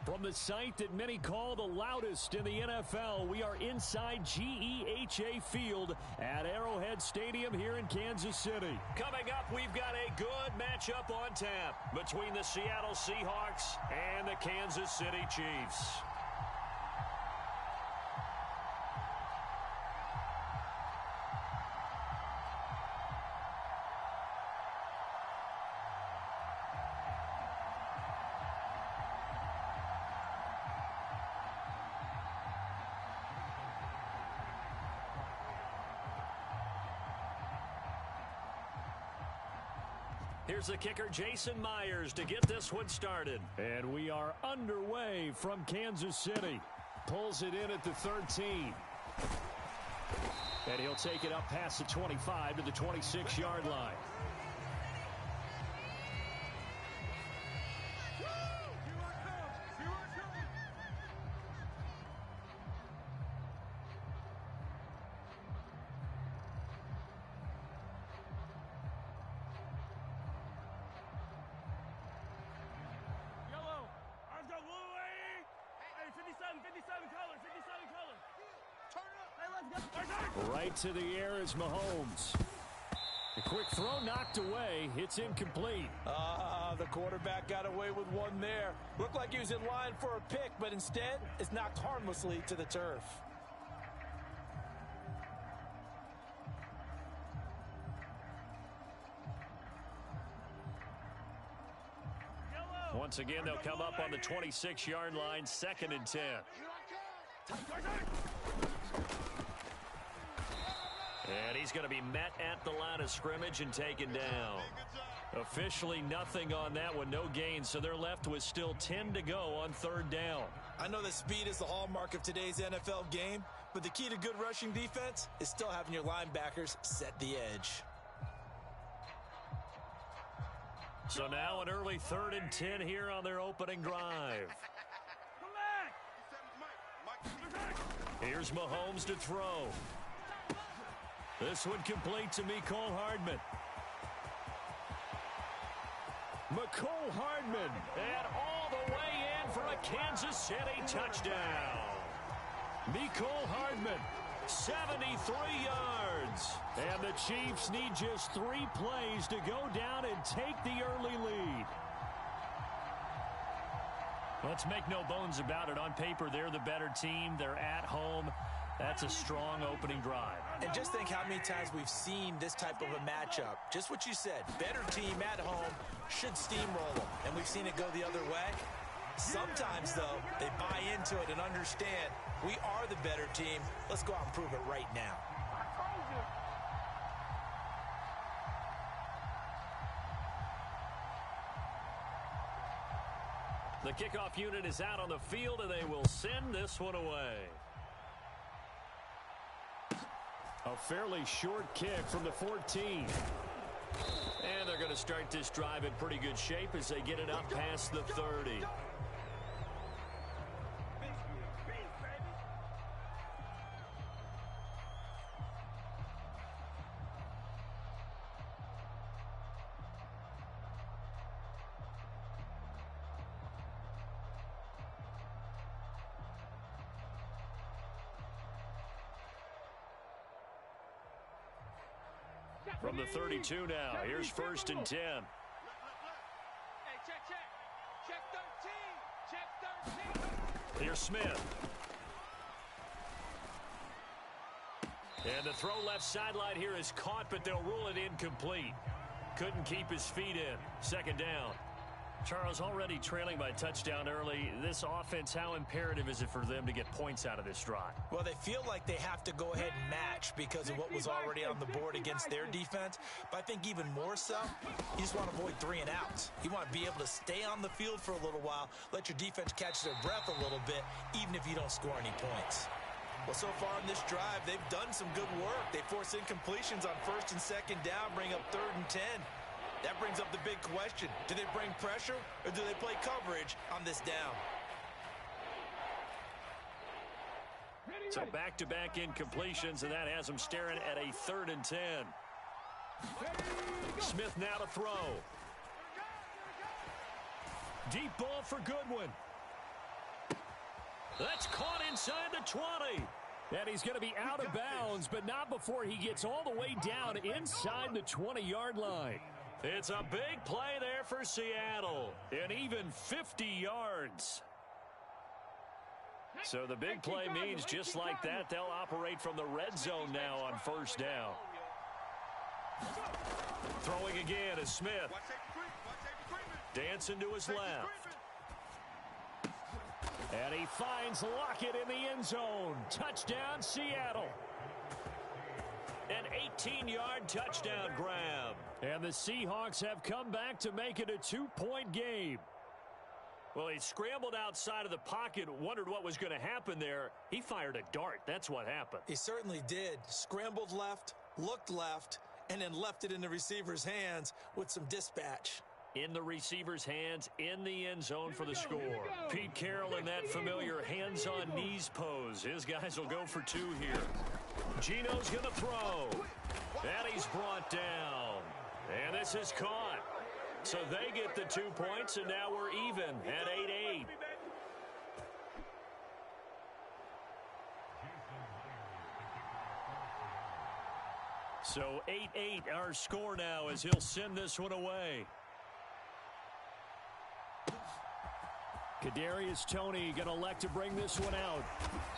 From the site that many call the loudest in the NFL, we are inside GEHA Field at Arrowhead Stadium here in Kansas City. Coming up, we've got a good matchup on tap between the Seattle Seahawks and the Kansas City Chiefs. Here's the kicker, Jason Myers, to get this one started. And we are underway from Kansas City. Pulls it in at the 13. And he'll take it up past the 25 to the 26-yard line. Right to the air is Mahomes. A quick throw knocked away. It's incomplete. The quarterback got away with one there. Looked like he was in line for a pick, but instead it's knocked harmlessly to the turf. Once again, they'll come up on the 26-yard line, 2nd and 10. And he's going to be met at the line of scrimmage and taken down. Officially nothing on that one, no gain, so they're left with still 10 to go on 3rd down. I know that speed is the hallmark of today's NFL game, but the key to good rushing defense is still having your linebackers set the edge. So now an early 3rd and 10 here on their opening drive. Here's Mahomes to throw. This one complete to Mecole Hardman. Mecole Hardman, and all the way in for a Kansas City touchdown. Mecole Hardman, 73 yards. And the Chiefs need just 3 plays to go down and take the early lead. Let's make no bones about it. On paper, they're the better team. They're at home. That's a strong opening drive. And just think how many times we've seen this type of a matchup. Just what you said, better team at home should steamroll them. And we've seen it go the other way. Sometimes, though, they buy into it and understand we are the better team. Let's go out and prove it right now. The kickoff unit is out on the field, and they will send this one away. A fairly short kick from the 14. And they're going to start this drive in pretty good shape as they get it up past the 30. From the 32 now, here's 1st and 10. Hey, check. Check 13. Here's Smith. And the throw left sideline here is caught, but they'll rule it incomplete. Couldn't keep his feet in. 2nd down. Charles, already trailing by touchdown early. This offense, how imperative is it for them to get points out of this drive? Well, they feel like they have to go ahead and match because of what was already on the board against their defense. But I think even more so, you just want to avoid 3 and outs. You want to be able to stay on the field for a little while, let your defense catch their breath a little bit, even if you don't score any points. Well, so far in this drive, they've done some good work. They force incompletions on 1st and 2nd down, bring up 3rd and 10. That brings up the big question. Do they bring pressure or do they play coverage on this down? So back-to-back incompletions, and that has them staring at a 3rd and 10. Smith now to throw. Deep ball for Goodwin. That's caught inside the 20. And he's going to be out of bounds, but not before he gets all the way down inside the 20-yard line. It's a big play there for Seattle. And even 50 yards. So the big play means just like that, they'll operate from the red zone now on first down. Throwing again is Smith. Dancing to his left. And he finds Lockett in the end zone. Touchdown, Seattle. An 18-yard touchdown grab. And the Seahawks have come back to make it a 2-point game. Well, he scrambled outside of the pocket, wondered what was going to happen there. He fired a dart. That's what happened. He certainly did. Scrambled left, looked left, and then left it in the receiver's hands with some dispatch. In the receiver's hands, in the end zone for the score. Pete Carroll in that familiar hands-on-knees pose. His guys will go for 2 here. Gino's going to throw. And he's brought down. And this is caught. So they get the 2 points, and now we're even at 8-8. So 8-8 our score now as he'll send this one away. Kadarius Toney going to elect to bring this one out.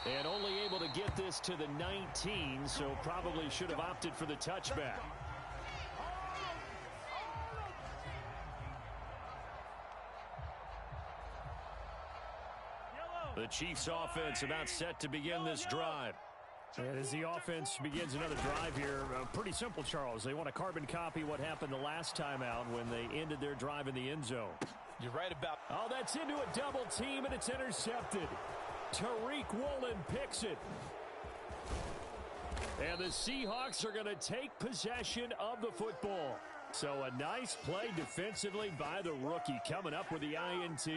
And only able to get this to the 19, so probably should have opted for the touchback. The Chiefs offense about set to begin this drive. And as the offense begins another drive here, pretty simple, Charles. They want to carbon copy what happened the last time out when they ended their drive in the end zone. You're right about... Oh, that's into a double team, and it's intercepted. Tariq Woolen picks it. And the Seahawks are going to take possession of the football. So a nice play defensively by the rookie coming up with the INT.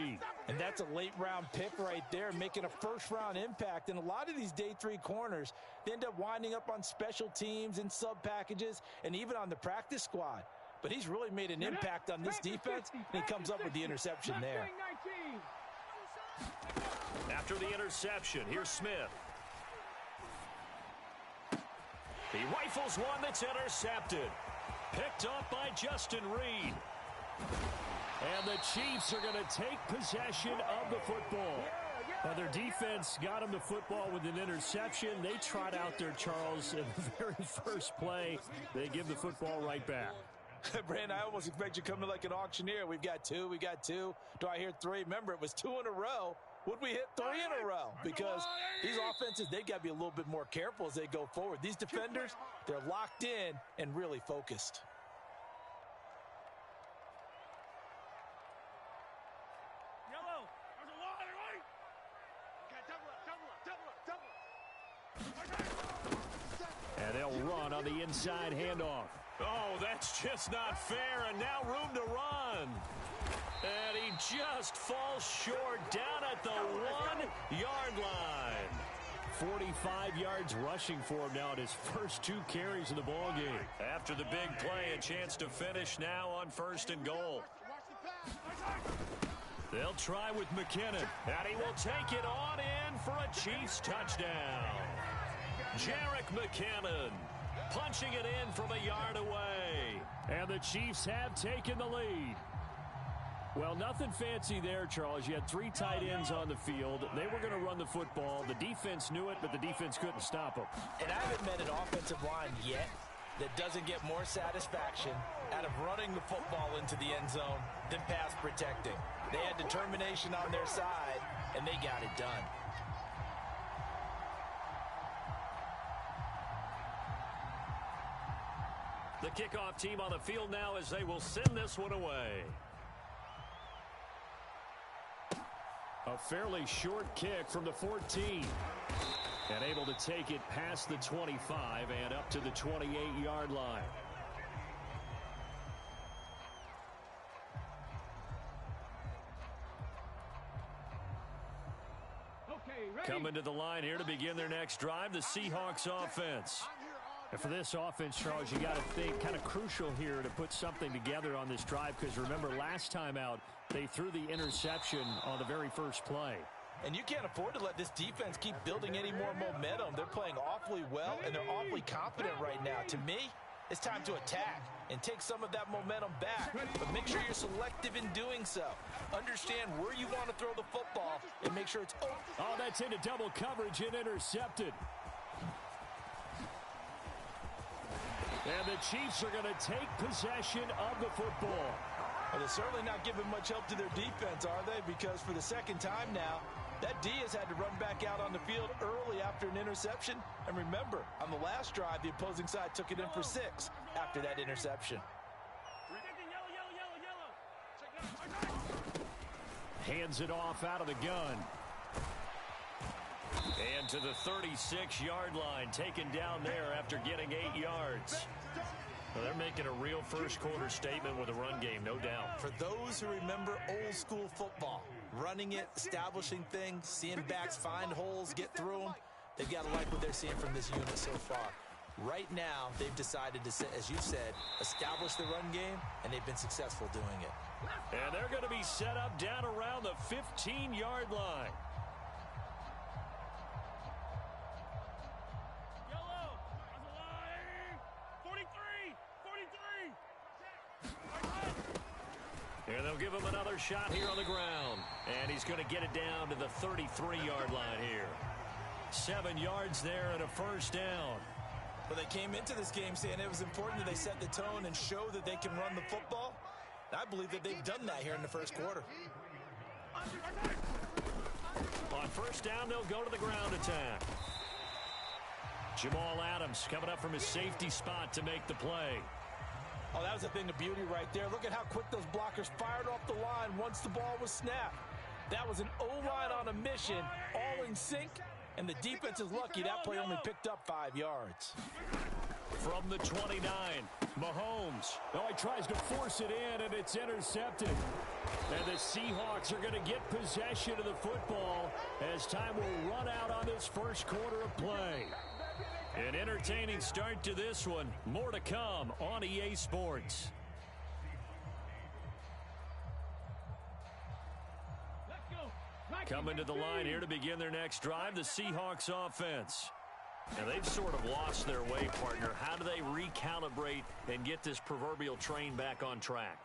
And that's a late-round pick right there, making a first-round impact. And a lot of these day 3 corners, they end up winding up on special teams and sub-packages and even on the practice squad. But he's really made an impact on this defense, and he comes up with the interception there. After the interception, here's Smith. He rifles one that's intercepted. Picked up by Justin Reed. And the Chiefs are going to take possession of the football. Their defense got them the football with an interception. They trot out there, Charles, in the very first play. They give the football right back. Brandon, I almost expect you coming like an auctioneer. We've got 2, we got 2. Do I hear 3? Remember, it was 2 in a row. Would we hit 3 in a row? Because these offenses, they got to be a little bit more careful as they go forward. These defenders, they're locked in and really focused. Yellow, there's a line, right? Okay, And they'll run on the inside handoff. Oh, that's just not fair, and now room to run. And he just falls short down at the 1-yard line. 45 yards rushing for him now at his first 2 carries of the ball game. After the big play, a chance to finish now on 1st and goal. They'll try with McKinnon, and he will take it on in for a Chiefs touchdown. Jerick McKinnon punching it in from a yard away. And the Chiefs have taken the lead. Well, nothing fancy there, Charles. You had 3 tight ends on the field. They were going to run the football. The defense knew it, but the defense couldn't stop them. And I haven't met an offensive line yet that doesn't get more satisfaction out of running the football into the end zone than pass protecting. They had determination on their side, and they got it done. The kickoff team on the field now as they will send this one away. A fairly short kick from the 14. And able to take it past the 25 and up to the 28-yard line. Coming to the line here to begin their next drive, the Seahawks offense. And for this offense, Charles, you got to think kind of crucial here to put something together on this drive, because remember last time out, they threw the interception on the very first play. And you can't afford to let this defense keep building any more momentum. They're playing awfully well, and they're awfully confident right now. To me, it's time to attack and take some of that momentum back. But make sure you're selective in doing so. Understand where you want to throw the football and make sure it's open. Oh, that's into double coverage and intercepted. And the Chiefs are going to take possession of the football. Well, they're certainly not giving much help to their defense, are they? Because for the second time now, that D has had to run back out on the field early after an interception. And remember, on the last drive, the opposing side took it in for 6 after that interception. Hands it off out of the gun. And to the 36-yard line, taken down there after getting 8 yards. Well, they're making a real first-quarter statement with a run game, no doubt. For those who remember old-school football, running it, establishing things, seeing backs find holes, get through them, they've got to like what they're seeing from this unit so far. Right now, they've decided to, as you said, establish the run game, and they've been successful doing it. And they're going to be set up down around the 15-yard line. And they'll give him another shot here on the ground. And he's going to get it down to the 33-yard line here. 7 yards there and a first down. Well, they came into this game saying it was important that they set the tone and show that they can run the football. I believe that they've done that here in the first quarter. On first down, they'll go to the ground attack. Jamal Adams coming up from his safety spot to make the play. Oh, that was a thing of beauty right there. Look at how quick those blockers fired off the line once the ball was snapped. That was an O-line on a mission, all in sync, and the defense is lucky that play only picked up 5 yards. From the 29, Mahomes. Oh, he tries to force it in, and it's intercepted. And the Seahawks are going to get possession of the football as time will run out on this first quarter of play. An entertaining start to this one. More to come on EA Sports. Coming to the line here to begin their next drive, the Seahawks offense. And they've sort of lost their way, partner. How do they recalibrate and get this proverbial train back on track?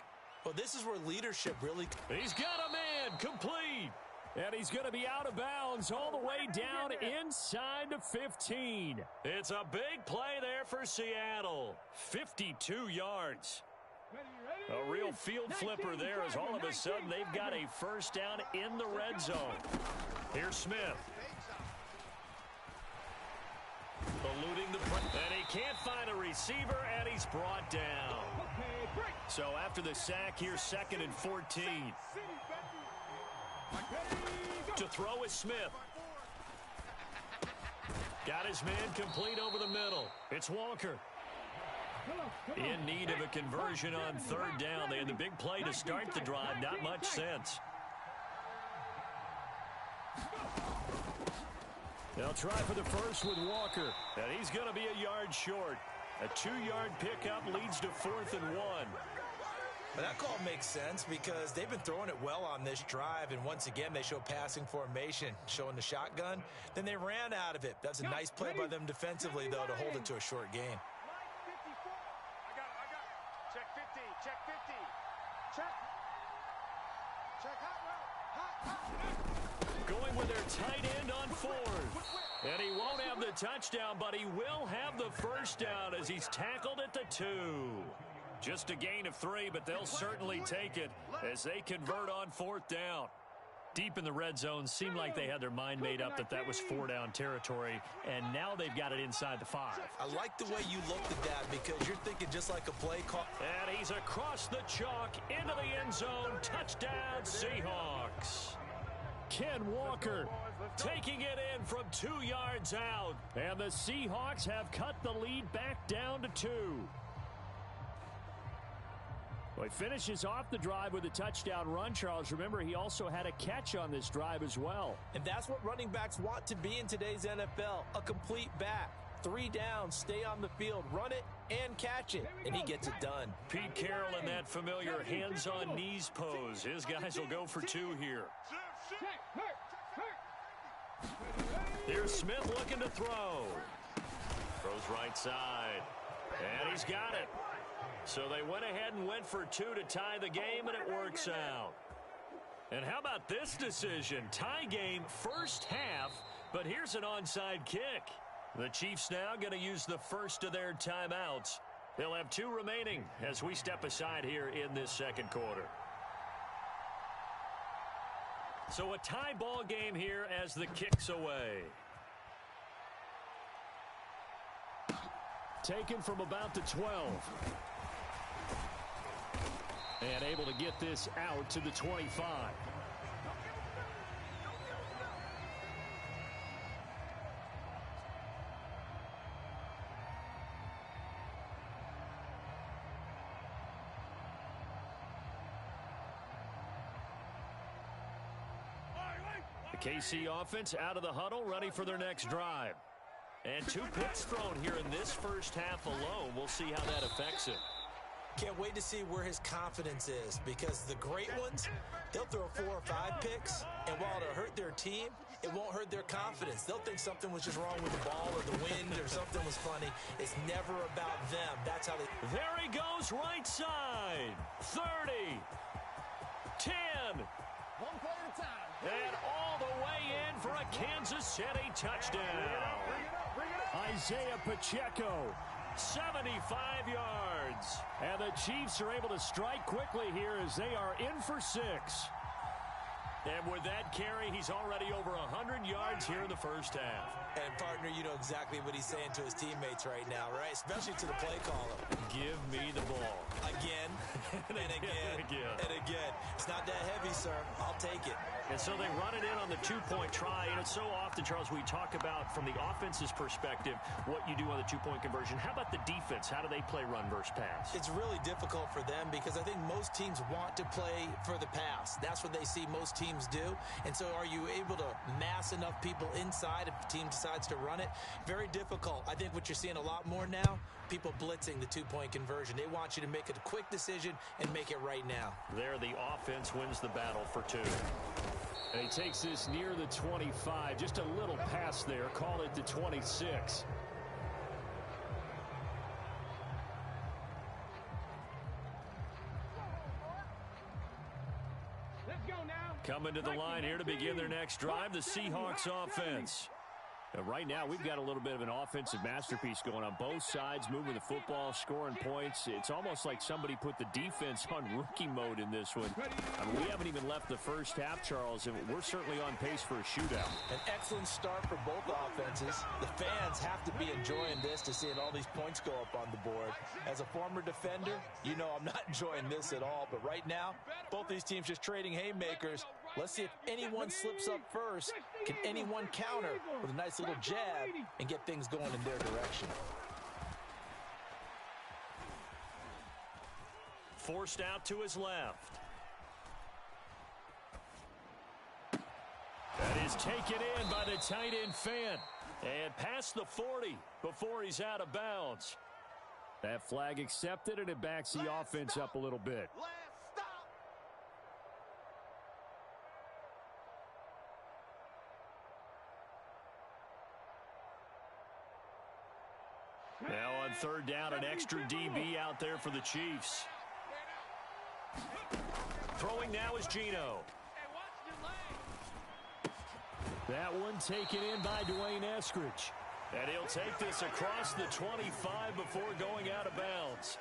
Well, this is where leadership really... He's got a man complete. And he's going to be out of bounds all the way down inside the 15. It's a big play there for Seattle. 52 yards. A real field flipper there as all of a sudden they've got a first down in the red zone. Here's Smith. Eluding the pressure. And he can't find a receiver, and he's brought down. So after the sack, here's 2nd and 14. To throw is Smith. Got his man complete over the middle. It's Walker. In need of a conversion on 3rd down. They had the big play to start the drive. Not much sense. They'll try for the first with Walker. And he's going to be a yard short. A 2-yard pickup leads to 4th and 1. But that call makes sense because they've been throwing it well on this drive, and once again they show passing formation, showing the shotgun. Then they ran out of it. That's a nice play by them defensively, though, to hold it to a short gain. I got it. Check 50. Check 50. Check hot route. Going with their tight end on 4th. And he won't have the touchdown, but he will have the first down as he's tackled at the 2. Just a gain of 3, but they'll certainly take it as they convert on 4th down. Deep in the red zone, seemed like they had their mind made up that was 4-down territory, and now they've got it inside the 5. I like the way you looked at that because you're thinking just like a play call. And he's across the chalk into the end zone. Touchdown, Seahawks. Ken Walker taking it in from 2 yards out, and the Seahawks have cut the lead back down to 2. Well, he finishes off the drive with a touchdown run, Charles. Remember, he also had a catch on this drive as well. And that's what running backs want to be in today's NFL, a complete back. 3 downs, stay on the field, run it, and catch it. And he gets it done. Pete Carroll in that familiar hands-on knees pose. His guys will go for 2 here. Here's Smith looking to throw. Throws right side. And he's got it. So they went ahead and went for two to tie the game, and it works out. And how about this decision? Tie game first half, but here's an onside kick. The Chiefs now going to use the first of their timeouts. They'll have two remaining as we step aside here in this second quarter. So a tie ball game here as the kick's away. Taken from about the 12. And able to get this out to the 25. The KC offense out of the huddle, ready for their next drive. And two picks thrown here in this first half alone. We'll see how that affects it. Can't wait to see where his confidence is, because the great ones, they'll throw 4 or 5 picks, and while it'll hurt their team, it won't hurt their confidence. They'll think something was just wrong with the ball or the wind or something was funny. It's never about them. That's how they... There he goes, right side. 30. 10. One play at a time. And all the way in for a Kansas City touchdown. Bring it up. Isaiah Pacheco, 75 yards. and the Chiefs are able to strike quickly here as they are in for 6. And with that carry, he's already over 100 yards here in the first half. And, partner, you know exactly what he's saying to his teammates right now, right? Especially to the play caller. Give me the ball. Again, and again, and again. It's not that heavy, sir. I'll take it. And so they run it in on the two-point try. And it's so often, Charles, we talk about from the offense's perspective what you do on the two-point conversion. How about the defense? How do they play run versus pass? It's really difficult for them because I think most teams want to play for the pass. That's what they see most teams do. And so are you able to mass enough people inside if the team decides to run it? Very difficult. I think what you're seeing a lot more now, people blitzing the two-point conversion. They want you to make a quick decision and make it right now. There, the offense wins the battle for 2. And he takes this near the 25. Just a little pass there. Call it the 26. Let's go now. Coming to the line here to begin their next drive, the Seahawks offense. Right now, we've got a little bit of an offensive masterpiece going on. Both sides moving the football, scoring points. It's almost like somebody put the defense on rookie mode in this one. I mean, we haven't even left the first half, Charles, and we're certainly on pace for a shootout. An excellent start for both offenses. The fans have to be enjoying this to seeing all these points go up on the board. As a former defender, you know I'm not enjoying this at all. But right now, both these teams just trading haymakers. Let's see if anyone slips up first. Can anyone counter with a nice little jab and get things going in their direction? Forced out to his left. That is taken in by the tight end Fant. And past the 40 before he's out of bounds. That flag accepted, and it backs the offense up a little bit. Now on third down, an extra DB out there for the Chiefs. Throwing now is Geno. That one taken in by Dwayne Eskridge. And he'll take this across the 25 before going out of bounds.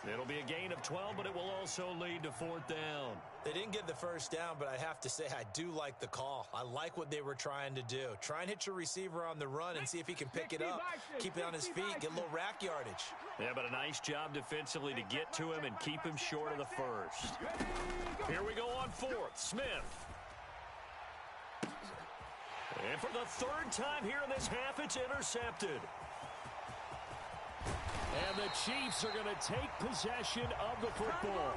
It'll be a gain of 12, but it will also lead to 4th down. They didn't get the first down, but I have to say I do like the call. I like what they were trying to do. Try and hit your receiver on the run and see if he can pick it up, keep it on his feet, get a little rack yardage. Yeah, but a nice job defensively to get to him and keep him short of the first. Here we go on 4th. Smith. And for the 3rd time here in this half, it's intercepted. And the Chiefs are going to take possession of the football.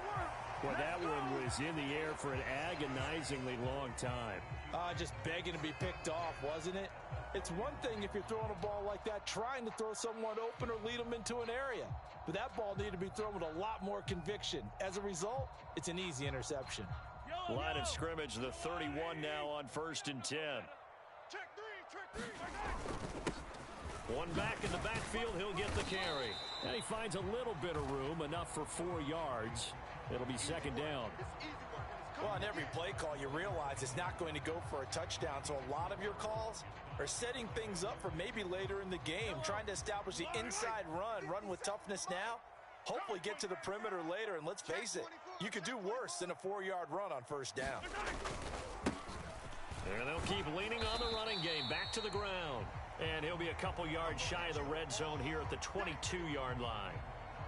Well, that one was in the air for an agonizingly long time. Just begging to be picked off, wasn't it? It's one thing if you're throwing a ball like that, trying to throw someone open or lead them into an area. But that ball needed to be thrown with a lot more conviction. As a result, it's an easy interception. Line of scrimmage, the 31 now on 1st and 10. Check 3, One back in the backfield, he'll get the carry. And he finds a little bit of room, enough for 4 yards. It'll be second down. Well, on every play call, you realize it's not going to go for a touchdown. So a lot of your calls are setting things up for maybe later in the game, trying to establish the inside run with toughness now, hopefully get to the perimeter later. And let's face it, you could do worse than a 4-yard run on first down. And they'll keep leaning on the running game, back to the ground. And he'll be a couple yards shy of the red zone here at the 22-yard line.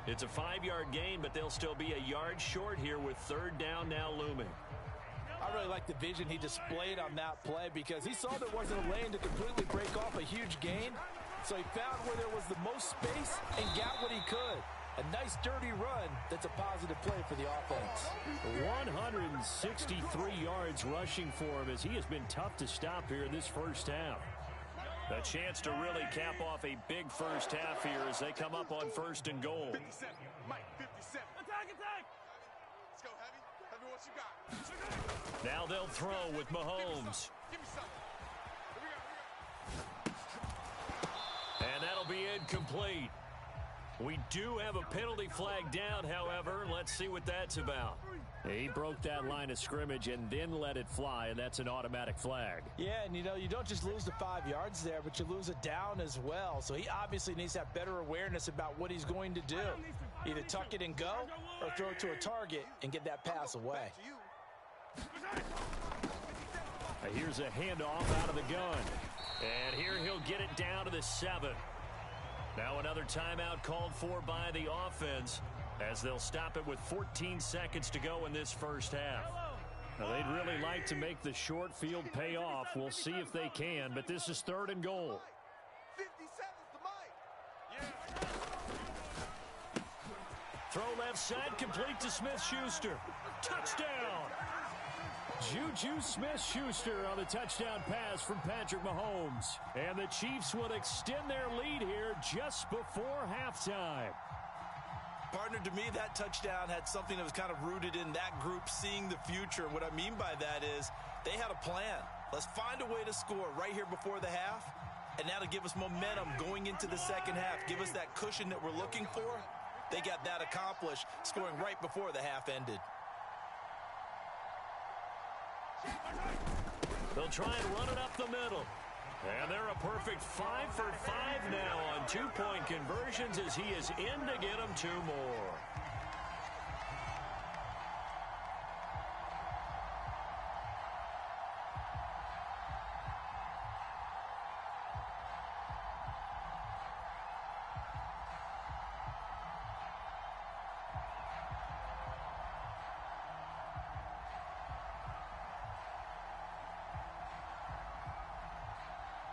It's a 5-yard gain, but they'll still be a yard short here with third down now looming. I really like the vision he displayed on that play because he saw there wasn't a lane to completely break off a huge gain. So he found where there was the most space and got what he could. A nice dirty run that's a positive play for the offense. 163 yards rushing for him as he has been tough to stop here in this first half. A chance to really cap off a big first half here as they come up on first and goal. 57, Mike, 57. Attack! Let's go, Heavy. Heavy, what you got? Now they'll throw with Mahomes. Give me something. Here we go. And that'll be incomplete. We do have a penalty flag down, however. Let's see what that's about. He broke that line of scrimmage and then let it fly, and that's an automatic flag. Yeah, and you don't just lose the 5 yards there, but you lose it down as well. So he obviously needs to have better awareness about what he's going to do. Either tuck it and go or throw it to a target and get that pass away. Here's a handoff out of the gun. And here he'll get it down to the 7. Now another timeout called for by the offense as they'll stop it with 14 seconds to go in this first half. Now, they'd really like to make the short field pay off. We'll see if they can, but this is third and goal. 57's the mic. Throw left side, complete to Smith-Schuster. Touchdown! Juju Smith-Schuster on the touchdown pass from Patrick Mahomes. And the Chiefs would extend their lead here just before halftime. Partner, to me, that touchdown had something that was kind of rooted in that group seeing the future. What I mean by that is they had a plan. Let's find a way to score right here before the half, and that'll give us momentum going into the second half, give us that cushion that we're looking for. They got that accomplished, scoring right before the half ended. They'll try and run it up the middle. And they're a perfect 5 for 5 now on 2-point conversions as he is in to get them 2 more.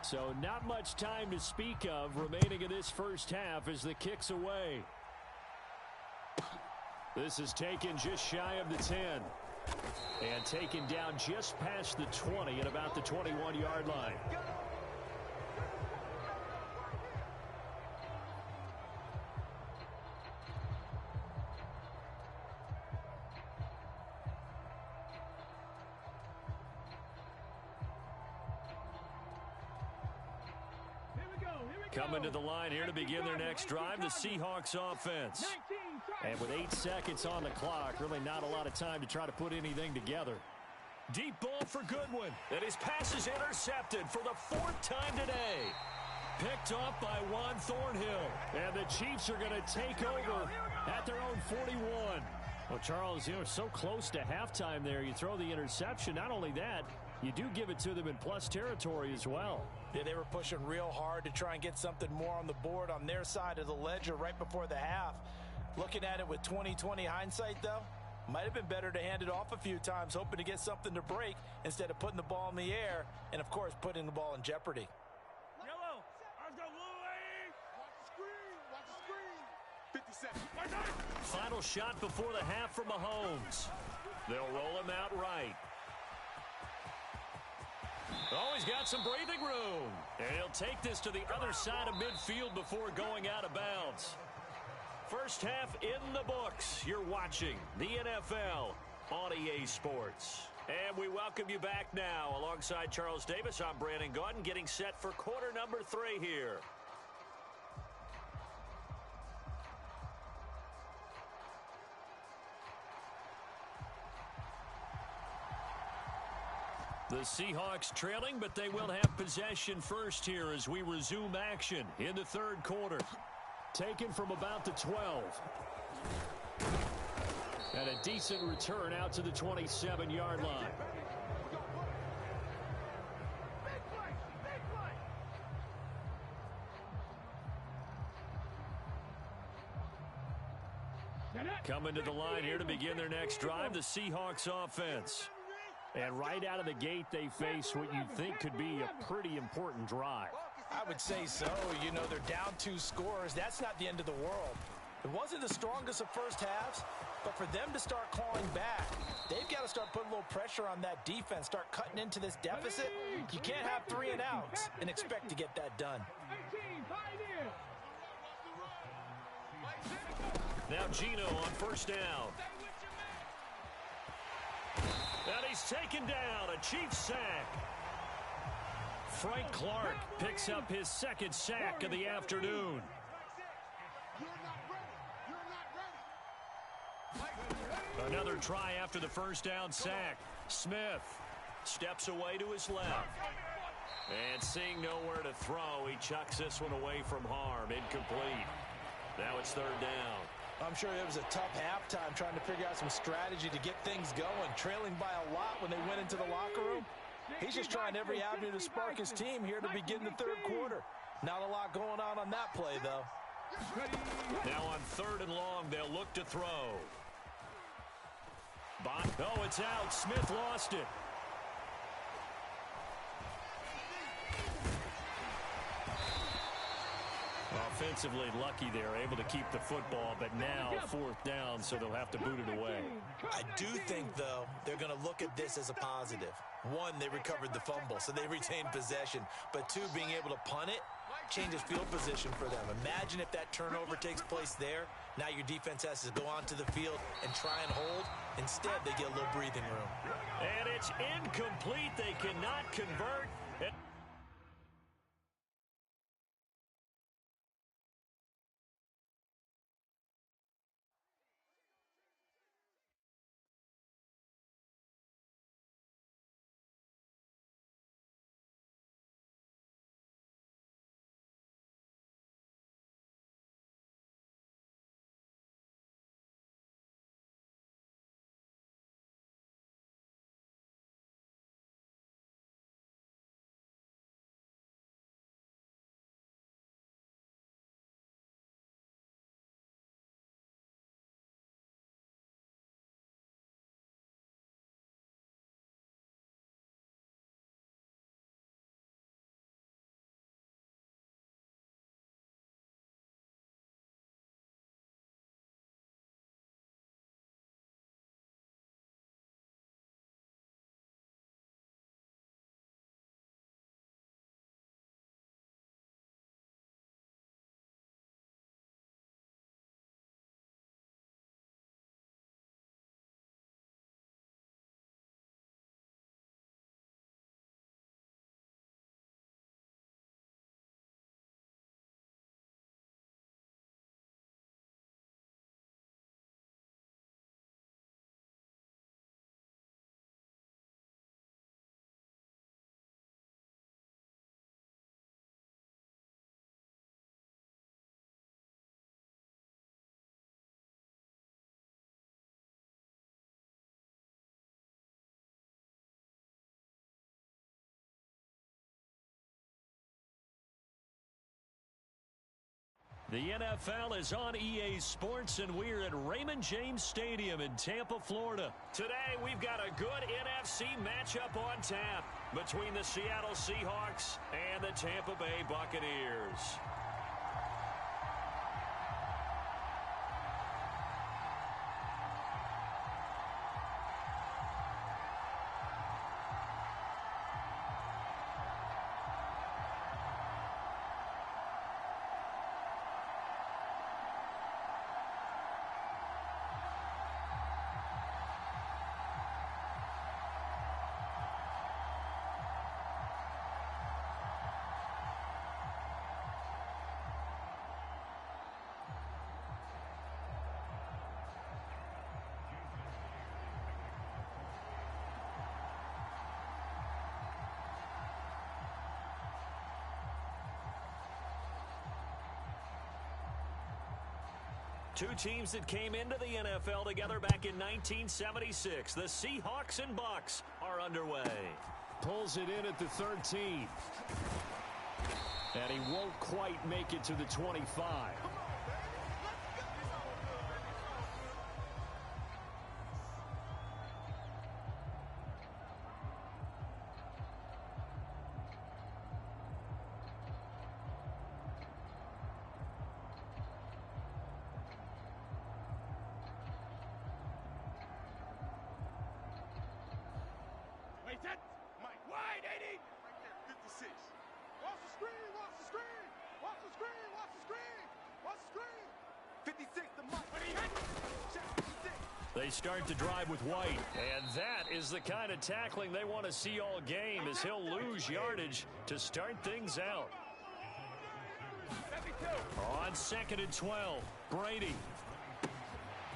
So not much time to speak of remaining in this first half as the kick's away. This is taken just shy of the 10. And taken down just past the 20 at about the 21-yard line. Coming to the line here to begin their next drive, the Seahawks offense. And with 8 seconds on the clock, really not a lot of time to try to put anything together. Deep ball for Goodwin. And his pass is intercepted for the 4th time today. Picked off by Juan Thornhill. And the Chiefs are going to take over at their own 41. Well, Charles, so close to halftime there. You throw the interception. Not only that, you do give it to them in plus territory as well. Yeah, they were pushing real hard to try and get something more on the board on their side of the ledger right before the half. Looking at it with 20/20 hindsight, though, might have been better to hand it off a few times, hoping to get something to break instead of putting the ball in the air and, of course, putting the ball in jeopardy. Yellow. Let's go, Louie. Watch the screen. 57. Final shot before the half from Mahomes. They'll roll him out right. Oh, he's got some breathing room. And he'll take this to the other side of midfield before going out of bounds. First half in the books. You're watching the NFL on EA Sports. And we welcome you back now. Alongside Charles Davis, I'm Brandon Gaudin, getting set for quarter number 3 here. The Seahawks trailing, but they will have possession first here as we resume action in the third quarter. Taken from about the 12. And a decent return out to the 27-yard line. Coming to the line here to begin their next drive, the Seahawks offense. And right out of the gate, they face what you'd think could be a pretty important drive. I would say so. You know, they're down 2 scores. That's not the end of the world. It wasn't the strongest of first halves, but for them to start clawing back, they've got to start putting a little pressure on that defense, start cutting into this deficit. You can't have 3 and outs and expect to get that done. Now Gino on first down. And he's taken down, a Chiefs sack. Frank Clark picks up his second sack of the afternoon. Another try after the first down sack. Smith steps away to his left. And seeing nowhere to throw, he chucks this one away from harm. Incomplete. Now it's third down. I'm sure it was a tough halftime trying to figure out some strategy to get things going. Trailing by a lot when they went into the locker room. He's just trying every avenue to spark his team here to begin the third quarter. Not a lot going on that play, though. Now on third and long, they'll look to throw. Oh, it's out. Smith lost it. Offensively lucky they're able to keep the football, but now fourth down, so they'll have to boot it away. I do think, though, they're going to look at this as a positive. 1, they recovered the fumble, so they retained possession. But 2, being able to punt it changes field position for them. Imagine if that turnover takes place there. Now your defense has to go onto the field and try and hold. Instead, they get a little breathing room. And it's incomplete. They cannot convert. The NFL is on EA Sports, and we're at Raymond James Stadium in Tampa, Florida. Today, we've got a good NFC matchup on tap between the Seattle Seahawks and the Tampa Bay Buccaneers. Two teams that came into the NFL together back in 1976. The Seahawks and Bucks are underway. Pulls it in at the 13. And he won't quite make it to the 25. Mike, wide, 80. Right there, 56. Watch the screen, watch the screen. Watch the screen, watch the screen. Watch the screen. 56 to Mike. When he hit, check 56. They start to drive with White. And that is the kind of tackling they want to see all game, as he'll lose yardage to start things out. On 2nd and 12, Brady.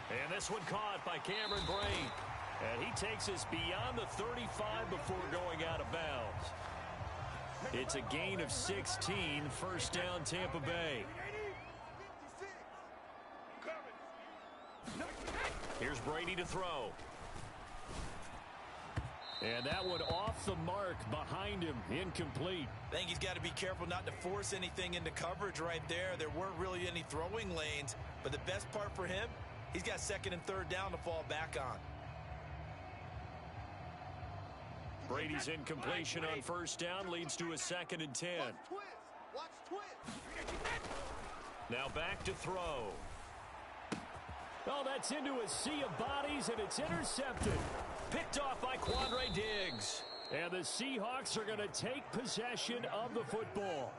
And this one caught by Cameron Braid. And he takes us beyond the 35 before going out of bounds. It's a gain of 16, first down Tampa Bay. Here's Brady to throw. And that one off the mark behind him, incomplete. I think he's got to be careful not to force anything into coverage right there. There weren't really any throwing lanes, but the best part for him, he's got 2nd and 3rd down to fall back on. Brady's incompletion on first down leads to a 2nd and 10. Watch twist. Now back to throw. Oh, that's into a sea of bodies, and it's intercepted. Picked off by Quandre Diggs. And the Seahawks are going to take possession of the football.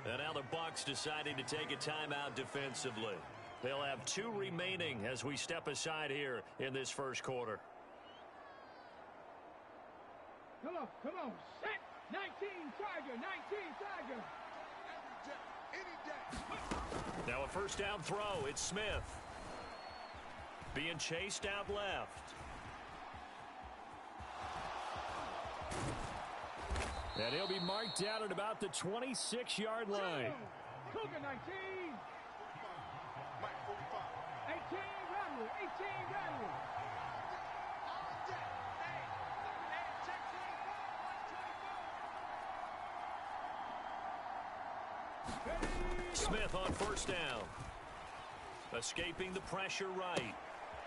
And now the Bucs deciding to take a timeout defensively. They'll have 2 remaining as we step aside here in this first quarter. Come on, set. 19 Tiger, 19 Tiger. Any day. Now a first down throw. It's Smith. Being chased out left. And he'll be marked down at about the 26-yard line. Cougar 19. Mike, 45. 18 Rattle, 18 Rattle. Smith on first down. Escaping the pressure right.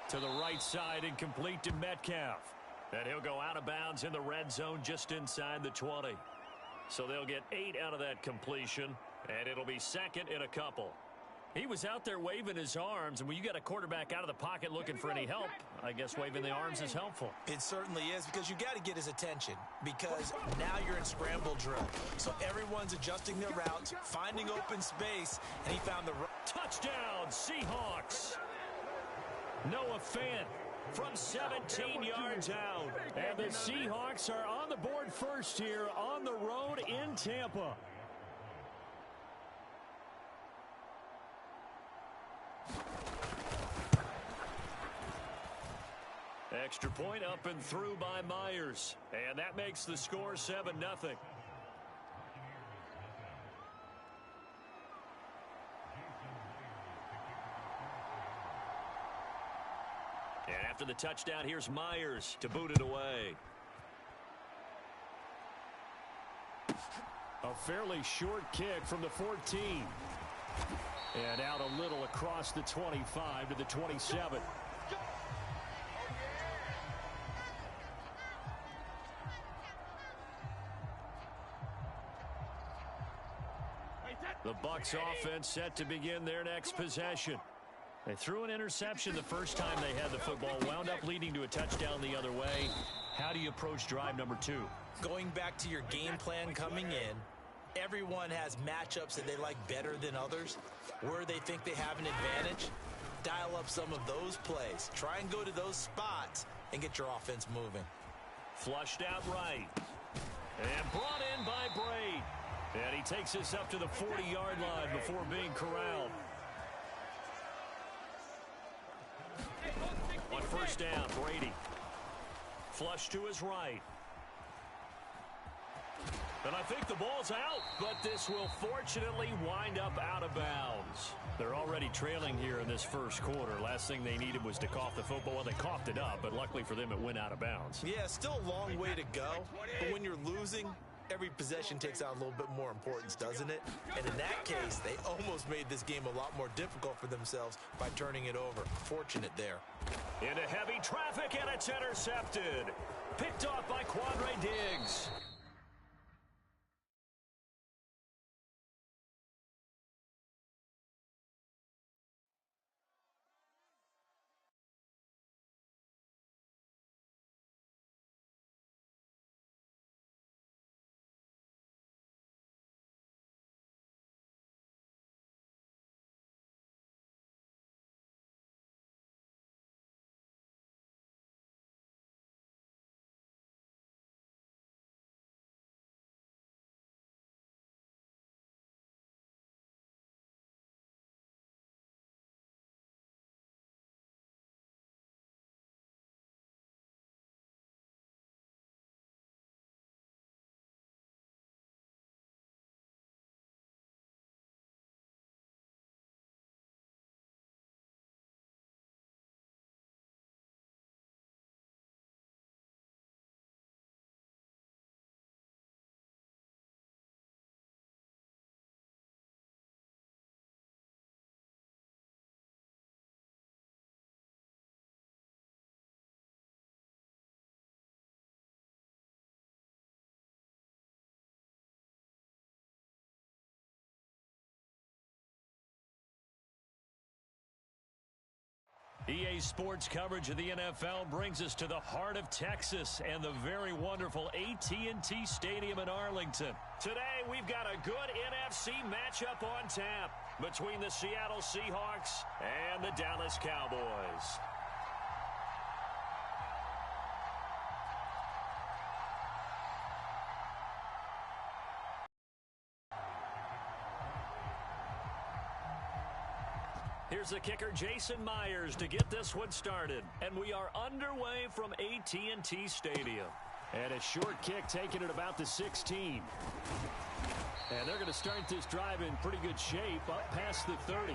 To the right side and complete to Metcalf. And he'll go out of bounds in the red zone just inside the 20. So they'll get 8 out of that completion. And it'll be 2nd and a couple. He was out there waving his arms, and when you got a quarterback out of the pocket looking for any help, I guess waving the arms is helpful. It certainly is, because you got to get his attention, because now you're in scramble drill. So everyone's adjusting their routes, finding open space, and he found the touchdown, Seahawks. Noah Fant from 17 yards out. And the Seahawks are on the board first here on the road in Tampa. Extra point up and through by Myers. And that makes the score 7-0. And after the touchdown, here's Myers to boot it away. A fairly short kick from the 14. And out a little across the 25 to the 27. The Bucs offense set to begin their next possession. They threw an interception the first time they had the football, wound up leading to a touchdown the other way. How do you approach drive number 2? Going back to your game plan coming in, everyone has matchups that they like better than others. Where they think they have an advantage, dial up some of those plays. Try and go to those spots and get your offense moving. Flushed out right. And brought in by Braid. And he takes us up to the 40-yard line before being corralled. On first down, Brady. Flush to his right. And I think the ball's out, but this will fortunately wind up out of bounds. They're already trailing here in this first quarter. Last thing they needed was to cough the football. Well, they coughed it up, but luckily for them, it went out of bounds. Yeah, still a long way to go, but when you're losing, every possession takes on a little bit more importance, doesn't it? And in that case, they almost made this game a lot more difficult for themselves by turning it over. Fortunate there. Into heavy traffic, and it's intercepted. Picked off by Quandre Diggs. EA Sports coverage of the NFL brings us to the heart of Texas and the very wonderful AT&T Stadium in Arlington. Today, we've got a good NFC matchup on tap between the Seattle Seahawks and the Dallas Cowboys. Here's the kicker, Jason Myers, to get this one started. And we are underway from AT&T Stadium. And a short kick taken at about the 16. And they're going to start this drive in pretty good shape up past the 30.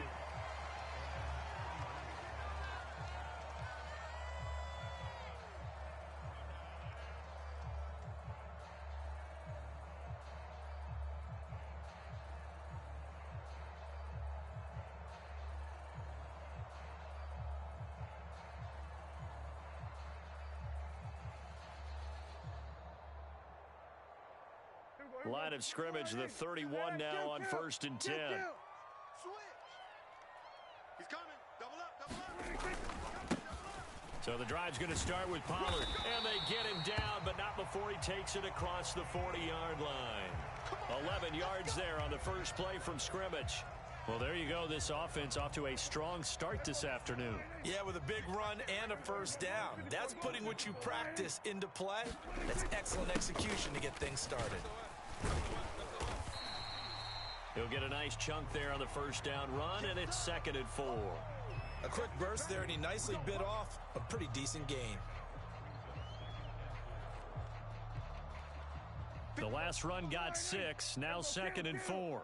Line of scrimmage, the 31 now on 1st and 10. He's coming. Double up. So the drive's going to start with Pollard. And they get him down, but not before he takes it across the 40-yard line. 11 yards there on the first play from scrimmage. Well, there you go. This offense off to a strong start this afternoon. Yeah, with a big run and a first down. That's putting what you practice into play. That's excellent execution to get things started. He'll get a nice chunk there on the first down run, and it's 2nd and 4. A quick burst there, and he nicely bit off a pretty decent gain. The last run got 6, now 2nd and 4.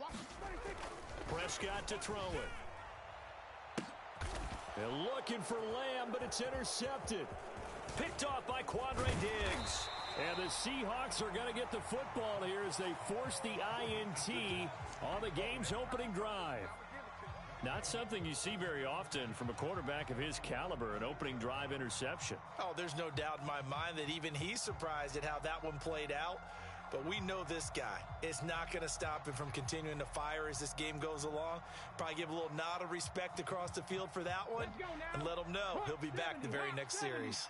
Watch the screen. Prescott to throw it. They're looking for Lamb, but it's intercepted. Picked off by Quandre Diggs. And the Seahawks are going to get the football here as they force the INT on the game's opening drive. Not something you see very often from a quarterback of his caliber, an opening drive interception. Oh, there's no doubt in my mind that even he's surprised at how that one played out. But we know this guy is not going to stop him from continuing to fire as this game goes along. Probably give a little nod of respect across the field for that one and let him know he'll be back the very next series.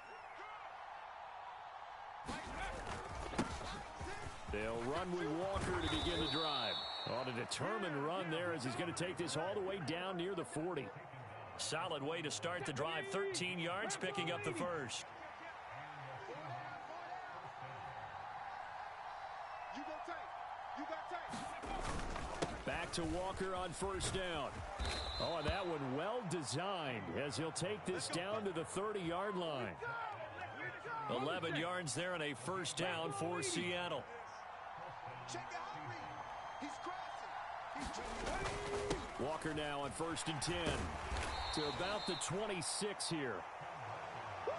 They'll run with Walker to begin the drive. On a determined run there as he's going to take this all the way down near the 40. Solid way to start the drive. 13 yards, picking up the first. Back to Walker on first down. Oh, and that one well designed as he'll take this down to the 30-yard line. 11 yards there and a first down for Seattle. Check out me. He's crossing. Walker now on 1st and 10 to about the 26 here.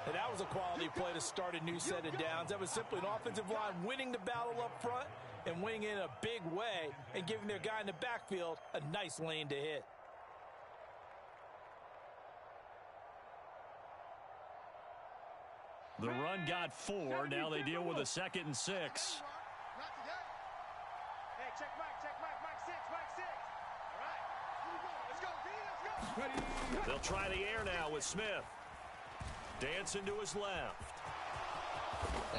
And that was a quality play to start a new set of downs. That was simply an offensive line winning the battle up front and winning in a big way and giving their guy in the backfield a nice lane to hit. The run got 4. Now they deal with a 2nd and 6. Not today. Hey, check Mike 6, Mike 6. All right. Let's go, They'll try the air now with Smith. Dancing to his left.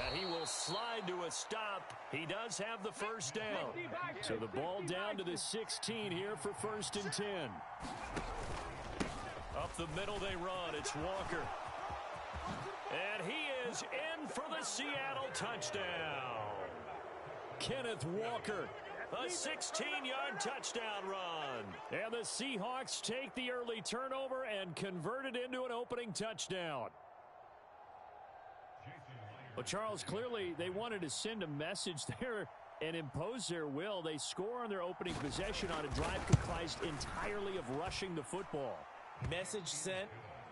And he will slide to a stop. He does have the first down. So the ball down to the 16 here for 1st and 10. Up the middle they run. It's Walker. And he is in for the Seattle touchdown. Kenneth Walker, a 16-yard touchdown run. And the Seahawks take the early turnover and convert it into an opening touchdown. Well, Charles, clearly they wanted to send a message there and impose their will. They score on their opening possession on a drive comprised entirely of rushing the football. Message sent.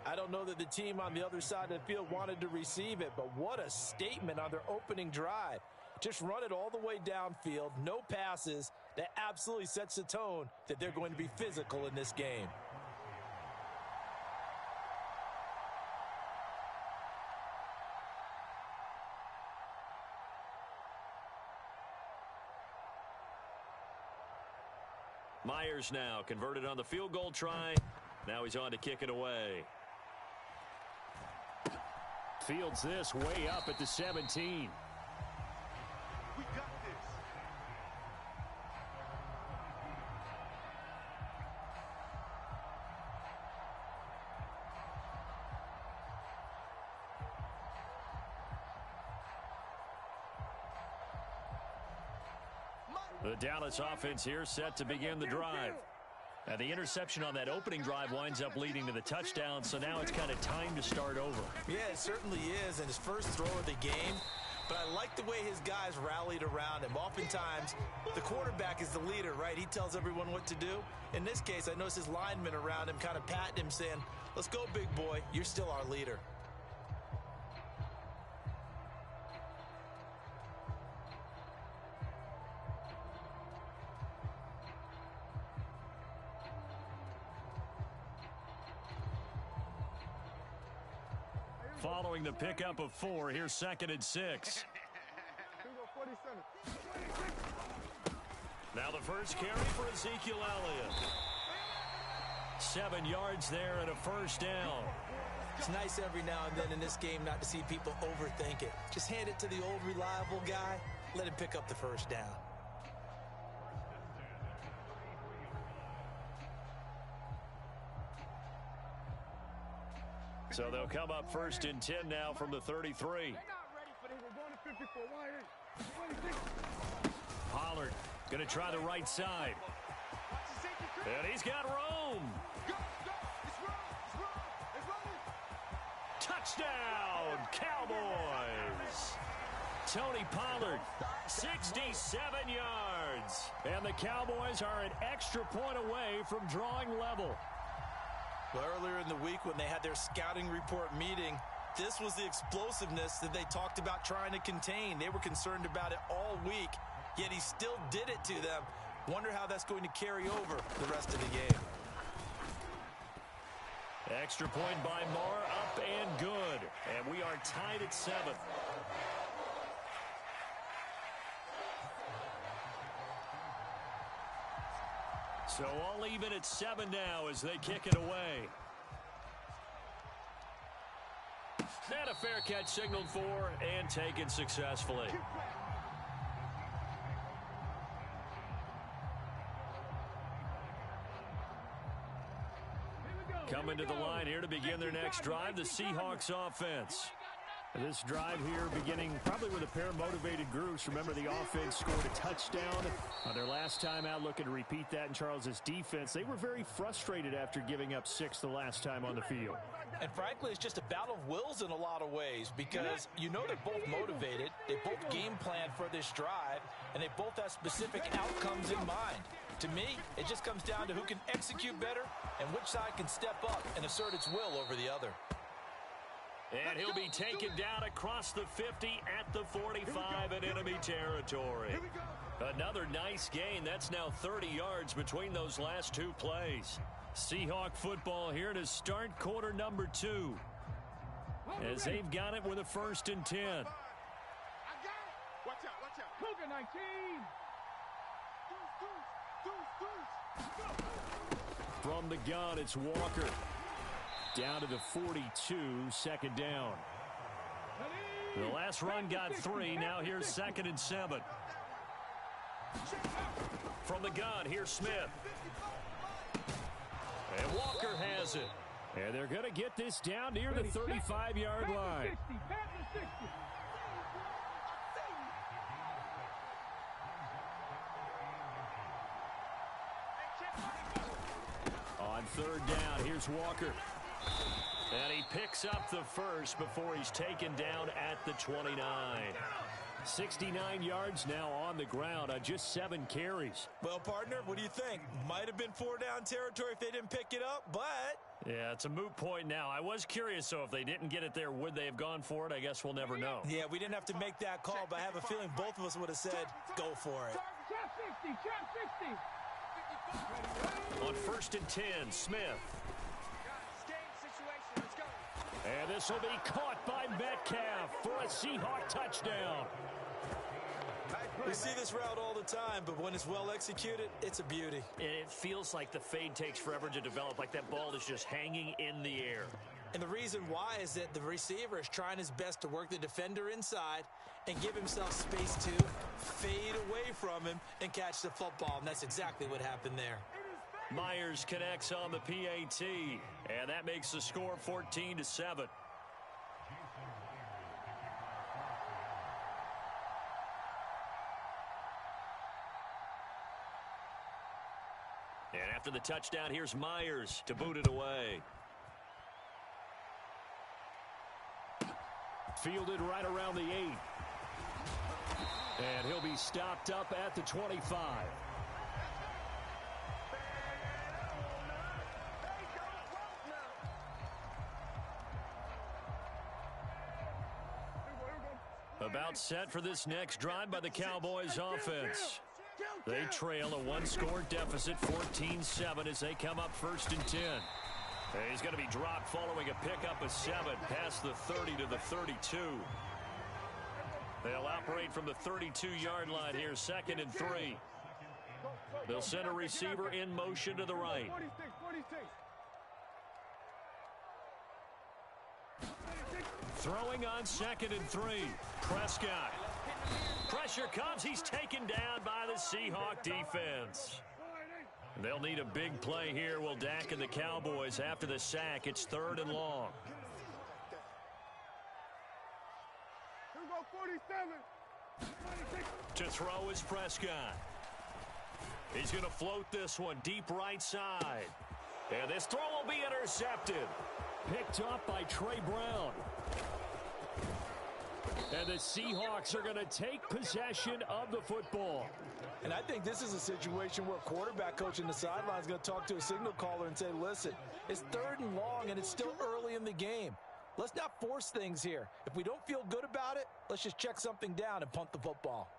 I don't know that the team on the other side of the field wanted to receive it, but what a statement on their opening drive. Just run it all the way downfield, no passes. That absolutely sets the tone that they're going to be physical in this game. Myers now converted on the field goal try. Now he's on to kick it away. Fields this way up at the 17. We got this. The Dallas offense here set to begin the drive. Now the interception on that opening drive winds up leading to the touchdown, so now it's kind of time to start over. Yeah, it certainly is, and his first throw of the game. But I like the way his guys rallied around him. Oftentimes, the quarterback is the leader, right? He tells everyone what to do. In this case, I noticed his linemen around him kind of patting him, saying, "Let's go, big boy. You're still our leader." Following the pickup of 4, here's 2nd and 6. Now the first carry for Ezekiel Elliott. 7 yards there and a first down. It's nice every now and then in this game not to see people overthink it. Just hand it to the old reliable guy. Let him pick up the first down. So they'll come up 1st and 10 now from the 33. They're not ready for this. We're going to 54. Pollard going to try the right side. And he's got room. Touchdown, Cowboys. Tony Pollard, 67 yards. And the Cowboys are an extra point away from drawing level. Well, earlier in the week when they had their scouting report meeting, this was the explosiveness that they talked about trying to contain. They were concerned about it all week, yet he still did it to them. Wonder how that's going to carry over the rest of the game. Extra point by Marr, up and good. And we are tied at 7. So all even at 7 now as they kick it away. And a fair catch signaled for and taken successfully. Coming to the line here to begin their next drive, the Seahawks offense. This drive here beginning probably with a pair of motivated groups. Remember, the offense scored a touchdown on their last time out. Looking to repeat that in Charles's defense. They were very frustrated after giving up 6 the last time on the field. And frankly, it's just a battle of wills in a lot of ways because you know they're both motivated. They both game plan for this drive, and they both have specific outcomes in mind. To me, it just comes down to who can execute better and which side can step up and assert its will over the other. And he'll be taken down across the 50 at the 45 in enemy territory. Another nice gain. That's now 30 yards between those last 2 plays. Seahawk football here to start quarter number 2. As they've got it with a 1st and 10. I got it. Watch out, watch out. Cougar 19. From the gun, it's Walker. Down to the 42, 2nd down. The last run got 3. Now here's 2nd and 7. From the gun, here's Smith. And Walker has it. And they're going to get this down near the 35-yard line. On 3rd down, here's Walker. And he picks up the 1st before he's taken down at the 29. 69 yards now on the ground on just 7 carries. Well, partner, what do you think? Might have been 4-down territory if they didn't pick it up, but... Yeah, it's a moot point now. I was curious, so if they didn't get it there, would they have gone for it? I guess we'll never know. Yeah, we didn't have to make that call, but I have a feeling both of us would have said, go for it. Trap 60, trap 60. On 1st and 10, Smith. And this will be caught by Metcalf for a Seahawk touchdown. We see this route all the time, but when it's well executed, it's a beauty. And it feels like the fade takes forever to develop, like that ball is just hanging in the air. And the reason why is that the receiver is trying his best to work the defender inside and give himself space to fade away from him and catch the football, and that's exactly what happened there. Myers connects on the PAT, and that makes the score 14-7. And after the touchdown, here's Myers to boot it away. Fielded right around the 8. And he'll be stopped up at the 25. About set for this next drive by the Cowboys offense. They trail a 1-score deficit, 14-7, as they come up 1st and 10. He's going to be dropped following a pickup of 7 past the 30 to the 32. They'll operate from the 32-yard line here, 2nd and 3. They'll send a receiver in motion to the right. 46. Throwing on 2nd and 3. Prescott. Pressure comes. He's taken down by the Seahawk defense. They'll need a big play here. Will Dak and the Cowboys after the sack. It's 3rd and long. Here we go, 47. 26. To throw is Prescott. He's going to float this one deep right side. And this throw will be intercepted. Picked up by Trey Brown. And the Seahawks are going to take possession of the football. And I think this is a situation where quarterback coach in the sideline is going to talk to a signal caller and say, listen, it's 3rd and long and it's still early in the game. Let's not force things here. If we don't feel good about it, let's just check something down and punt the football.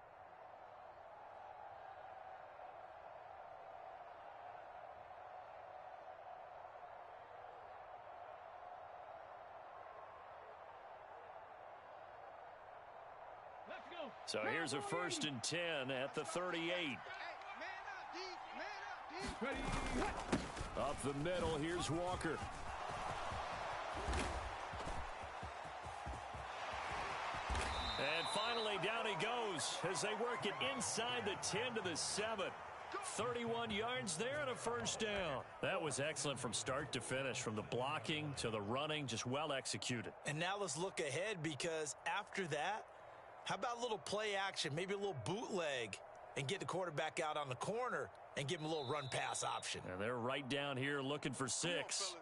So here's a 1st and 10 at the 38. Up the middle, here's Walker. And finally, down he goes as they work it inside the 10 to the 7. 31 yards there and a first down. That was excellent from start to finish, from the blocking to the running, just well executed. And now let's look ahead, because after that, how about a little play action, maybe a little bootleg, and get the quarterback out on the corner and give him a little run pass option. And they're right down here looking for 6.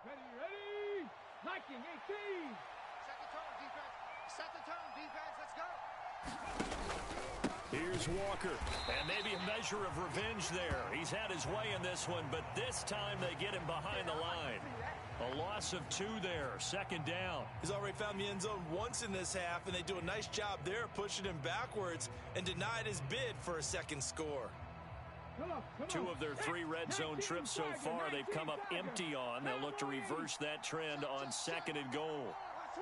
Ready. Liking 18. Set the tone, defense. Set the tone, defense. Let's go. Here's Walker, and maybe a measure of revenge there. He's had his way in this one, but this time they get him behind the line. A loss of 2 there, second down. He's already found the end zone once in this half, and they do a nice job there pushing him backwards and denied his bid for a second score. 2 of their 3 red zone trips so far they've come up empty on. They'll look to reverse that trend on 2nd and goal. Watch.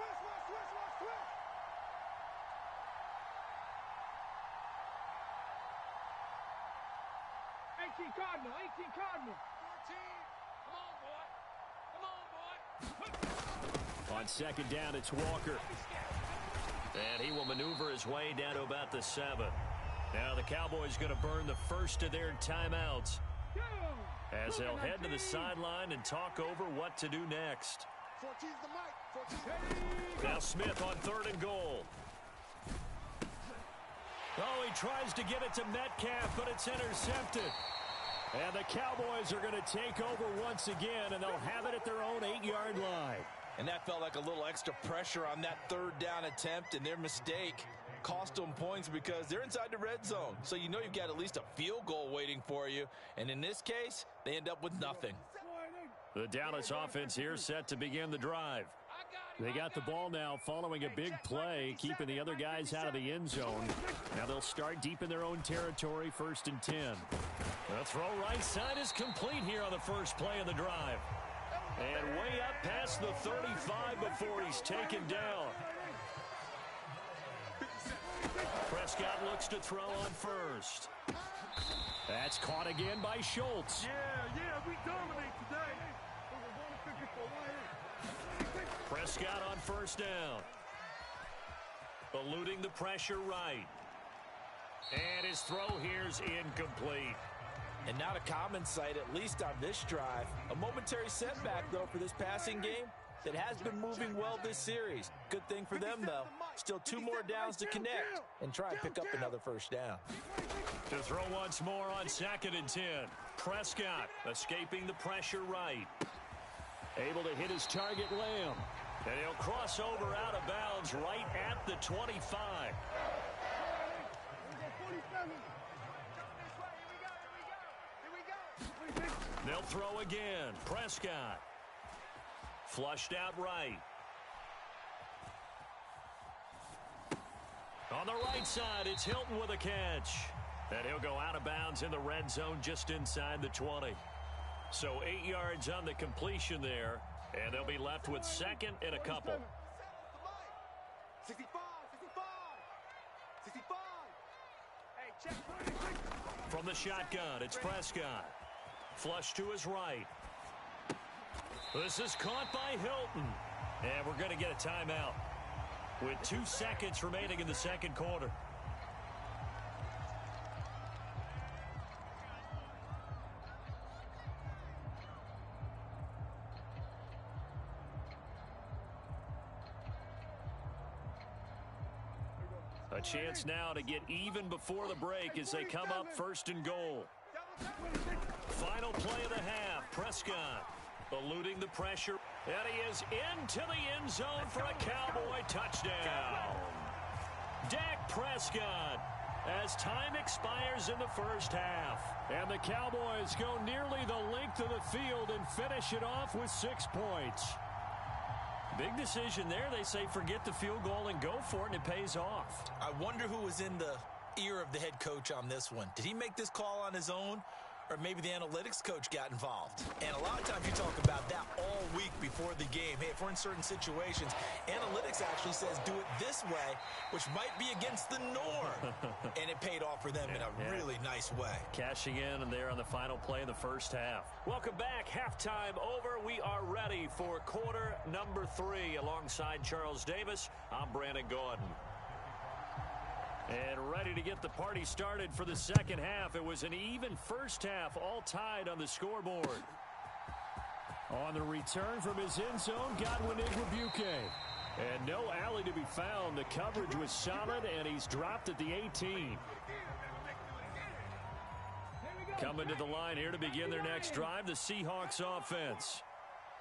18 Cardinal. 14. Come on, boy. On 2nd down, it's Walker. And he will maneuver his way down to about the 7. Now the Cowboys going to burn the first of their timeouts as they'll head to the sideline and talk over what to do next. 14's the mic. 14. Now Smith on 3rd and goal. Oh, he tries to get it to Metcalf, but it's intercepted. And the Cowboys are going to take over once again, and they'll have it at their own 8-yard line. And that felt like a little extra pressure on that 3rd down attempt, and their mistake cost them points because they're inside the red zone. So you know you've got at least a field goal waiting for you. And in this case, they end up with nothing. The Dallas offense here set to begin the drive. They got the ball now following a big play, keeping the other guys out of the end zone. Now they'll start deep in their own territory, 1st and 10. The throw right side is complete here on the first play of the drive. And way up past the 35 before he's taken down. Prescott looks to throw on first. That's caught again by Schultz. Yeah, we dominate today. Prescott on 1st down. Eluding the pressure right. And his throw here's incomplete. And not a common sight, at least on this drive. A momentary setback, though, for this passing game that has been moving well this series. Good thing for them, though. Still 2 more downs to connect and try and pick up another first down. To throw once more on 2nd and 10. Prescott escaping the pressure right. Able to hit his target, Lamb. And he'll cross over out of bounds right at the 25. They'll throw again. Prescott. Flushed out right. On the right side, it's Hilton with a catch. And he'll go out of bounds in the red zone just inside the 20. So 8 yards on the completion there. And they'll be left with 2nd and a couple. 65. 65. Hey, check. From the shotgun, it's Prescott. Flush to his right. This is caught by Hilton. And we're going to get a timeout with 2 seconds remaining in the 2nd quarter. A chance now to get even before the break as they come up 1st and goal. Final play of the half. Prescott eluding the pressure. And he is into the end zone for a Cowboy touchdown. Dak Prescott as time expires in the first half. And the Cowboys go nearly the length of the field and finish it off with 6 points. Big decision there. They say forget the field goal and go for it, and it pays off. I wonder who was in the ear of the head coach on this one. Did he make this call on his own, Or maybe the analytics coach got involved. And a lot of times you talk about that all week before the game. Hey, if we're in certain situations, analytics actually says do it this way, which might be against the norm. And it paid off for them in a really nice way. Cashing in and there on the final play of the first half. Welcome back. Halftime over. We are ready for quarter number 3. Alongside Charles Davis, I'm Brandon Gordon. And ready to get the party started for the second half. It was an even first half, all tied on the scoreboard. On the return from his end zone, Godwin Igwebuike. And no alley to be found. The coverage was solid, and he's dropped at the 18. Coming to the line here to begin their next drive, the Seahawks offense.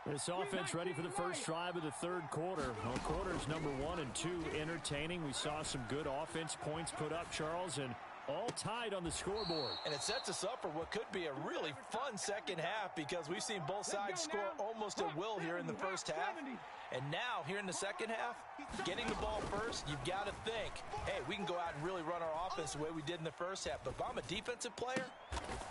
This offense ready for the first drive of the third quarter. Well, quarters number 1 and 2 entertaining. We saw some good offense points put up, Charles, and all tied on the scoreboard. And it sets us up for what could be a really fun second half because we've seen both sides score almost at will here in the first half. And now, here in the second half, getting the ball first, you've got to think, hey, we can go out and really run our offense the way we did in the first half. But if I'm a defensive player,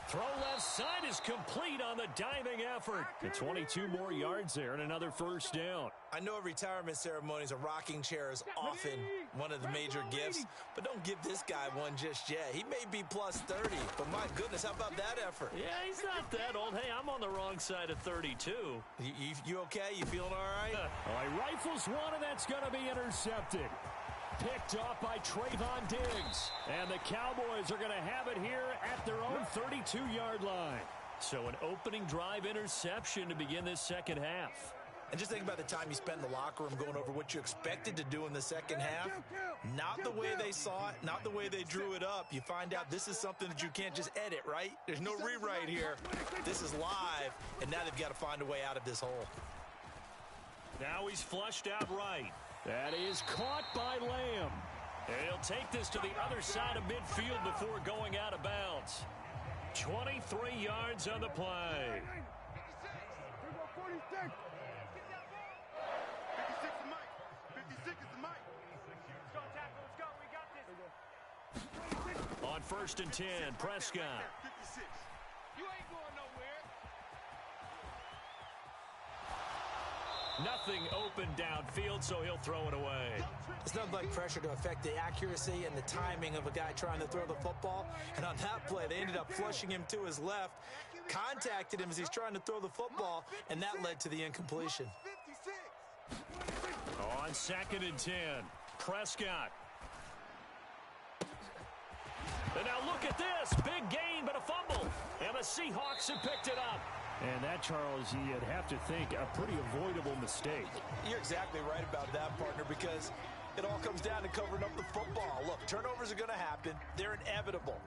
throw left side is complete on the diving effort. And 22 more yards there and another first down. I know at retirement ceremonies, a rocking chair is often one of the major gifts, but don't give this guy one just yet. He may be plus 30, but my goodness, how about that effort? Yeah, he's not that old. Hey, I'm on the wrong side of 32. You okay? You feeling all right? He rifles one, and that's going to be intercepted. Picked off by Trayvon Diggs. And the Cowboys are going to have it here at their own 32-yard line. So an opening drive interception to begin this second half. And just think about the time you spent in the locker room going over what you expected to do in the second half. Not the way they saw it, not the way they drew it up. You find out this is something that you can't just edit, right? There's no rewrite here. This is live, and now they've got to find a way out of this hole. Now he's flushed out right. That is caught by Lamb. And he'll take this to the other side of midfield before going out of bounds. 23 yards on the play. 56 is Mike. 56 is Mike. Let's go, tackle. Let's go. We got this. On 1st and 10, Prescott. 56. You ain't going nowhere. Nothing open downfield, so he'll throw it away. It's nothing like pressure to affect the accuracy and the timing of a guy trying to throw the football. And on that play, they ended up flushing him to his left, contacted him as he's trying to throw the football, and that led to the incompletion. On 2nd and 10, Prescott. And now look at this. Big gain, but a fumble. And the Seahawks have picked it up. And that, Charles, you'd have to think a pretty avoidable mistake. You're exactly right about that, partner, because it all comes down to covering up the football. Look, turnovers are going to happen. They're inevitable.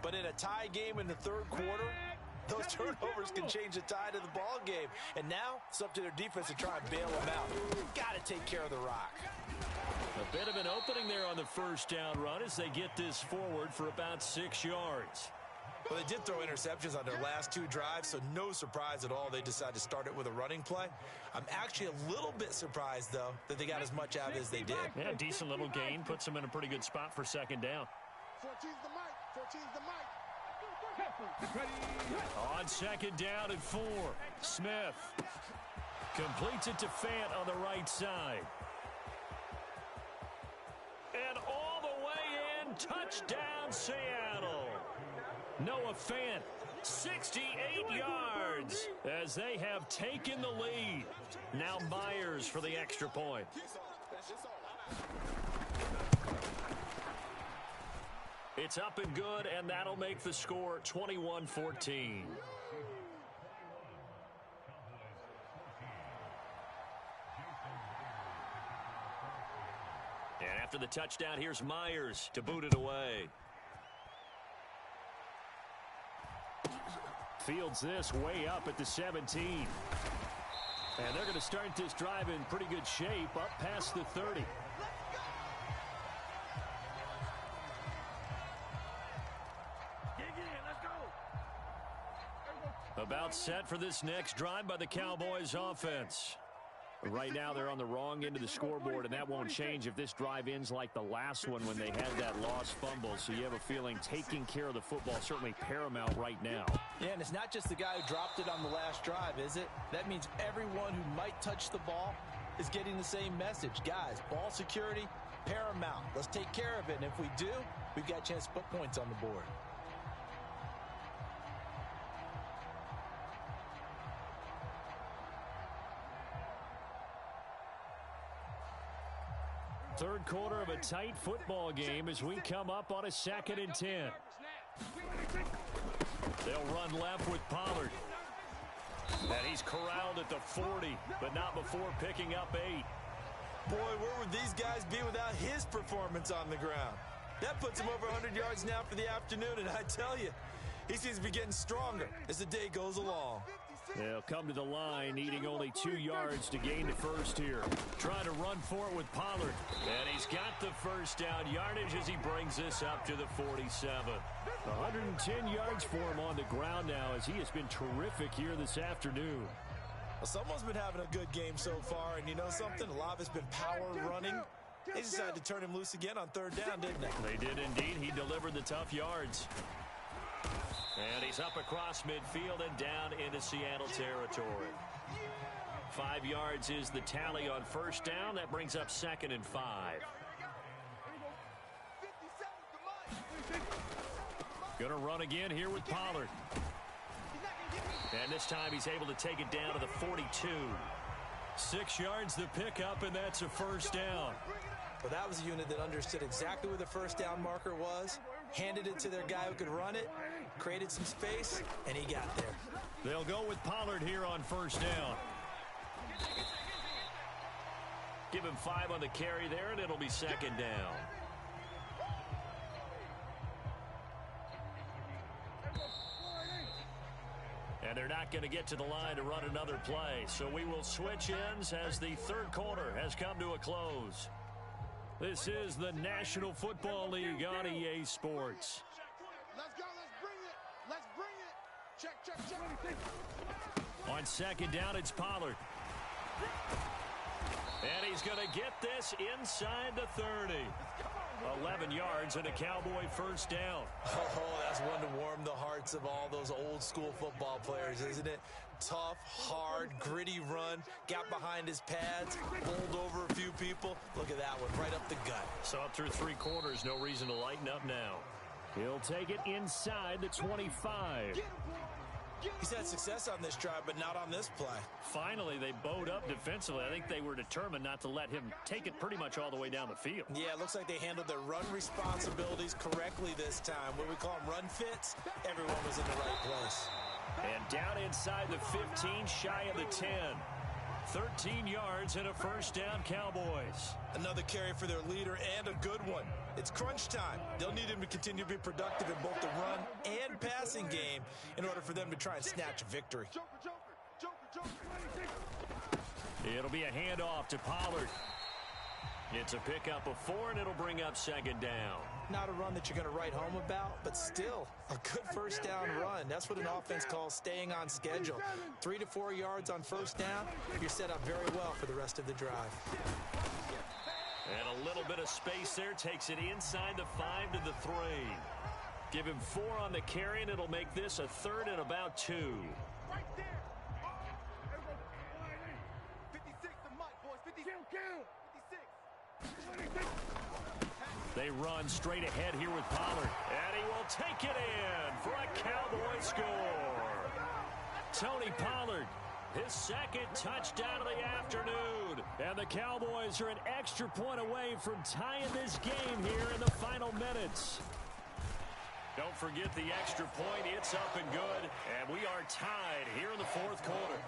But in a tie game in the third quarter, those turnovers can change the tide of the ball game. And now it's up to their defense to try and bail them out. Got to take care of the rock. A bit of an opening there on the first down run as they get this forward for about 6 yards. Well, they did throw interceptions on their last 2 drives, so no surprise at all they decided to start it with a running play. I'm actually a little bit surprised, though, that they got as much out as they did. Yeah, decent little gain. Puts them in a pretty good spot for second down. 14's the mic. 14's the mic. On 2nd down and 4, Smith completes it to Fant on the right side. And all the way in, touchdown Seattle. Noah Fant, 68 yards as they have taken the lead. Now Myers for the extra point. It's up and good, and that'll make the score 21-14. And after the touchdown, here's Myers to boot it away. Fields this way up at the 17. And they're going to start this drive in pretty good shape up past the 30. About set for this next drive by the Cowboys offense. Right now, they're on the wrong end of the scoreboard, and that won't change if this drive ends like the last one when they had that lost fumble. So you have a feeling taking care of the football is certainly paramount right now. Yeah, and it's not just the guy who dropped it on the last drive, is it? That means everyone who might touch the ball is getting the same message. Guys, ball security, paramount. Let's take care of it, and if we do, we've got a chance to put points on the board. Third quarter of a tight football game as we come up on a 2nd and 10. They'll run left with Pollard. And he's corralled at the 40, but not before picking up 8. Boy, where would these guys be without his performance on the ground? That puts him over 100 yards now for the afternoon, and I tell you, he seems to be getting stronger as the day goes along. They'll come to the line, needing only 2 yards to gain the first here. Trying to run for it with Pollard. And he's got the first down yardage as he brings this up to the 47. 110 yards for him on the ground now as he has been terrific here this afternoon. Well, someone's been having a good game so far, and you know something? A lot of it's been power running. They decided to turn him loose again on 3rd down, didn't they? They did indeed. He delivered the tough yards. And he's up across midfield and down into Seattle territory. 5 yards is the tally on first down. That brings up 2nd and 5. Going to run again here with Pollard. And this time he's able to take it down to the 42. 6 yards the pickup, and that's a first down. Well, that was a unit that understood exactly where the first down marker was, handed it to their guy who could run it, created some space, and he got there. They'll go with Pollard here on first down. Give him 5 on the carry there, and it'll be 2nd down. And they're not going to get to the line to run another play. So we will switch ends as the third quarter has come to a close. This is the National Football League on EA Sports. Let's go. Let's bring it. Let's bring it. Check, check, check. On 2nd down, it's Pollard. And he's going to get this inside the 30. 11 yards and a Cowboy first down. Oh, that's one to warm the hearts of all those old school football players, isn't it? Tough, hard, gritty run, got behind his pads, bowled over a few people. Look at that one, right up the gut. So up through 3 quarters, no reason to lighten up now. He'll take it inside the 25. He's had success on this drive, but not on this play. Finally, they bowed up defensively. I think they were determined not to let him take it pretty much all the way down the field. Yeah, it looks like they handled their run responsibilities correctly this time. What we call them run fits, everyone was in the right place. And down inside the 15, shy of the 10. 13 yards and a first down, Cowboys. Another carry for their leader and a good one. It's crunch time. They'll need him to continue to be productive in both the run and passing game in order for them to try and snatch a victory. It'll be a handoff to Pollard. It's a pickup of 4, and it'll bring up 2nd down. Not a run that you're going to write home about, but still a good first down run. That's what an offense calls staying on schedule. 3 to 4 yards on first down, you're set up very well for the rest of the drive. And a little bit of space there takes it inside the 5 to the 3. Give him 4 on the carry, and it'll make this a 3rd and about 2. Right there. 56 the mic, boys. 56. They run straight ahead here with Pollard. And he will take it in for a Cowboy score. Tony Pollard, his 2nd touchdown of the afternoon. And the Cowboys are an extra point away from tying this game here in the final minutes. Don't forget the extra point. It's up and good. And we are tied here in the 4th quarter.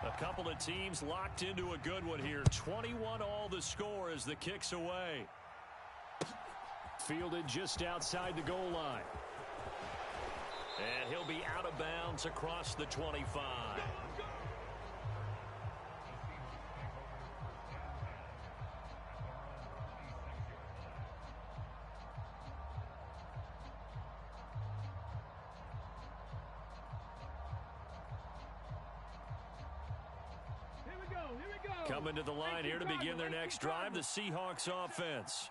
A couple of teams locked into a good one here. 21 all the score as the kick's away. Fielded just outside the goal line. And he'll be out of bounds across the 25. Coming to the line here to begin their next drive, the Seahawks offense.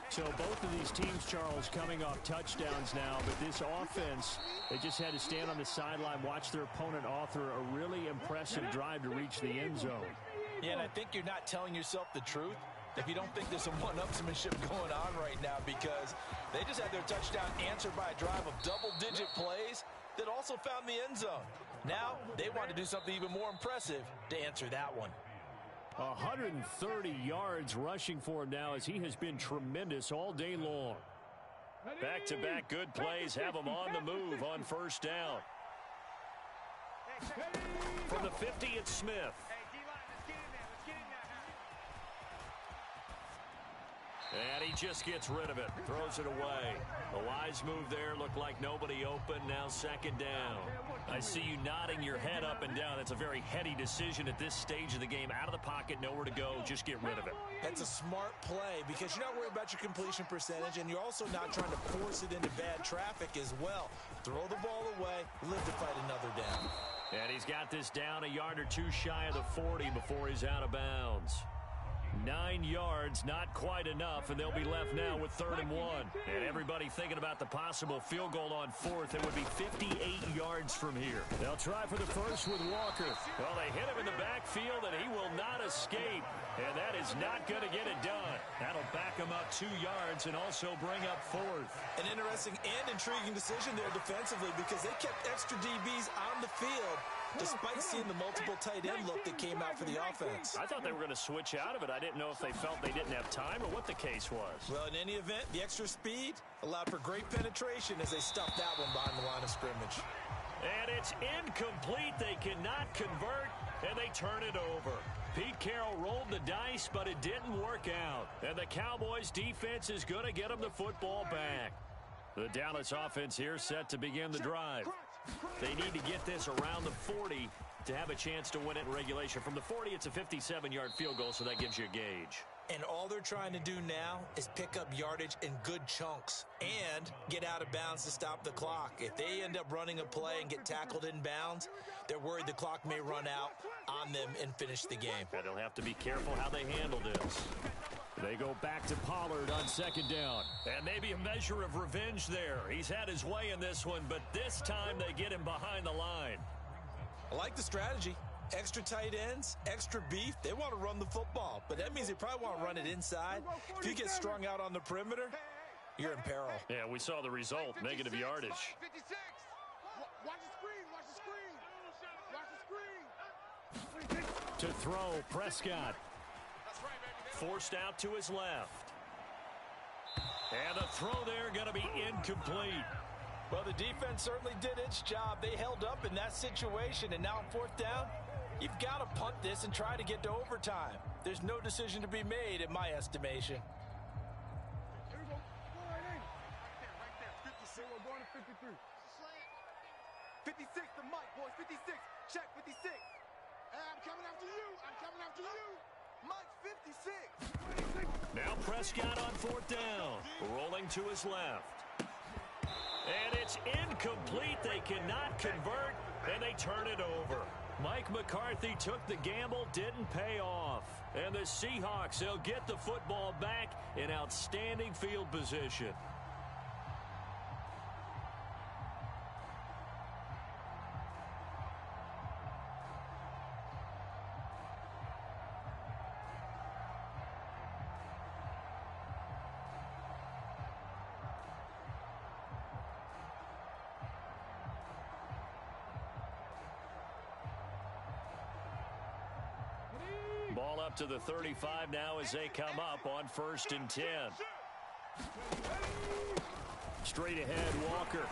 So both of these teams, Charles, coming off touchdowns now, but this offense, they just had to stand on the sideline, watch their opponent author a really impressive drive to reach the end zone. Yeah, and I think you're not telling yourself the truth if you don't think there's some one-upsmanship going on right now, because they just had their touchdown answered by a drive of double-digit plays that also found the end zone. Now they want to do something even more impressive to answer that one. 130 yards rushing for him now, as he has been tremendous all day long. Back-to-back good plays have him on the move on first down. From the 50, it's Smith. And he just gets rid of it, throws it away. A wise move there, looked like nobody open, now second down. I see you nodding your head up and down. That's a very heady decision at this stage of the game. Out of the pocket, nowhere to go, just get rid of it. That's a smart play because you're not worried about your completion percentage, and you're also not trying to force it into bad traffic as well. Throw the ball away, live to fight another down. And he's got this down a yard or two shy of the 40 before he's out of bounds. 9 yards, not quite enough, and they'll be left now with 3rd and 1. And everybody thinking about the possible field goal on 4th. It would be 58 yards from here. They'll try for the first with Walker. Well, they hit him in the backfield, and he will not escape. And that is not going to get it done. That'll back him up 2 yards and also bring up 4th. An interesting and intriguing decision there defensively, because they kept extra DBs on the field despite seeing the multiple tight end look that came out for the offense. I thought they were going to switch out of it. I didn't know if they felt they didn't have time or what the case was. Well, in any event, the extra speed allowed for great penetration as they stuffed that one behind the line of scrimmage. And it's incomplete. They cannot convert, and they turn it over. Pete Carroll rolled the dice, but it didn't work out. And the Cowboys defense is going to get them the football back. The Dallas offense here set to begin the drive. They need to get this around the 40 to have a chance to win it in regulation. From the 40, it's a 57-yard field goal, so that gives you a gauge. And all they're trying to do now is pick up yardage in good chunks and get out of bounds to stop the clock. If they end up running a play and get tackled in bounds, they're worried the clock may run out on them and finish the game. And they'll have to be careful how they handle this. They go back to Pollard on second down. And maybe a measure of revenge there. He's had his way in this one, but this time they get him behind the line. I like the strategy. Extra tight ends, extra beef. They want to run the football, but that means they probably want to run it inside. If you get strung out on the perimeter, you're in peril. Yeah, we saw the result, negative yardage. 56. Watch the screen, watch the screen. Watch the screen. To throw, Prescott. Forced out to his left. And the throw there going to be incomplete. Well, the defense certainly did its job. They held up in that situation, and now on 4th down, you've got to punt this and try to get to overtime. There's no decision to be made, in my estimation. Here we go. Go right in. Right there. 56. We're going to 53. 56, the mic, boys. 56. Check 56. Hey, I'm coming after you. I'm coming after you. Mike 56. Now Prescott on 4th down. Rolling to his left. And it's incomplete. They cannot convert, and they turn it over. Mike McCarthy took the gamble, didn't pay off. And the Seahawks, they'll get the football back in outstanding field position. Ball up to the 35 now as they come up on 1st and 10. Straight ahead, Walker.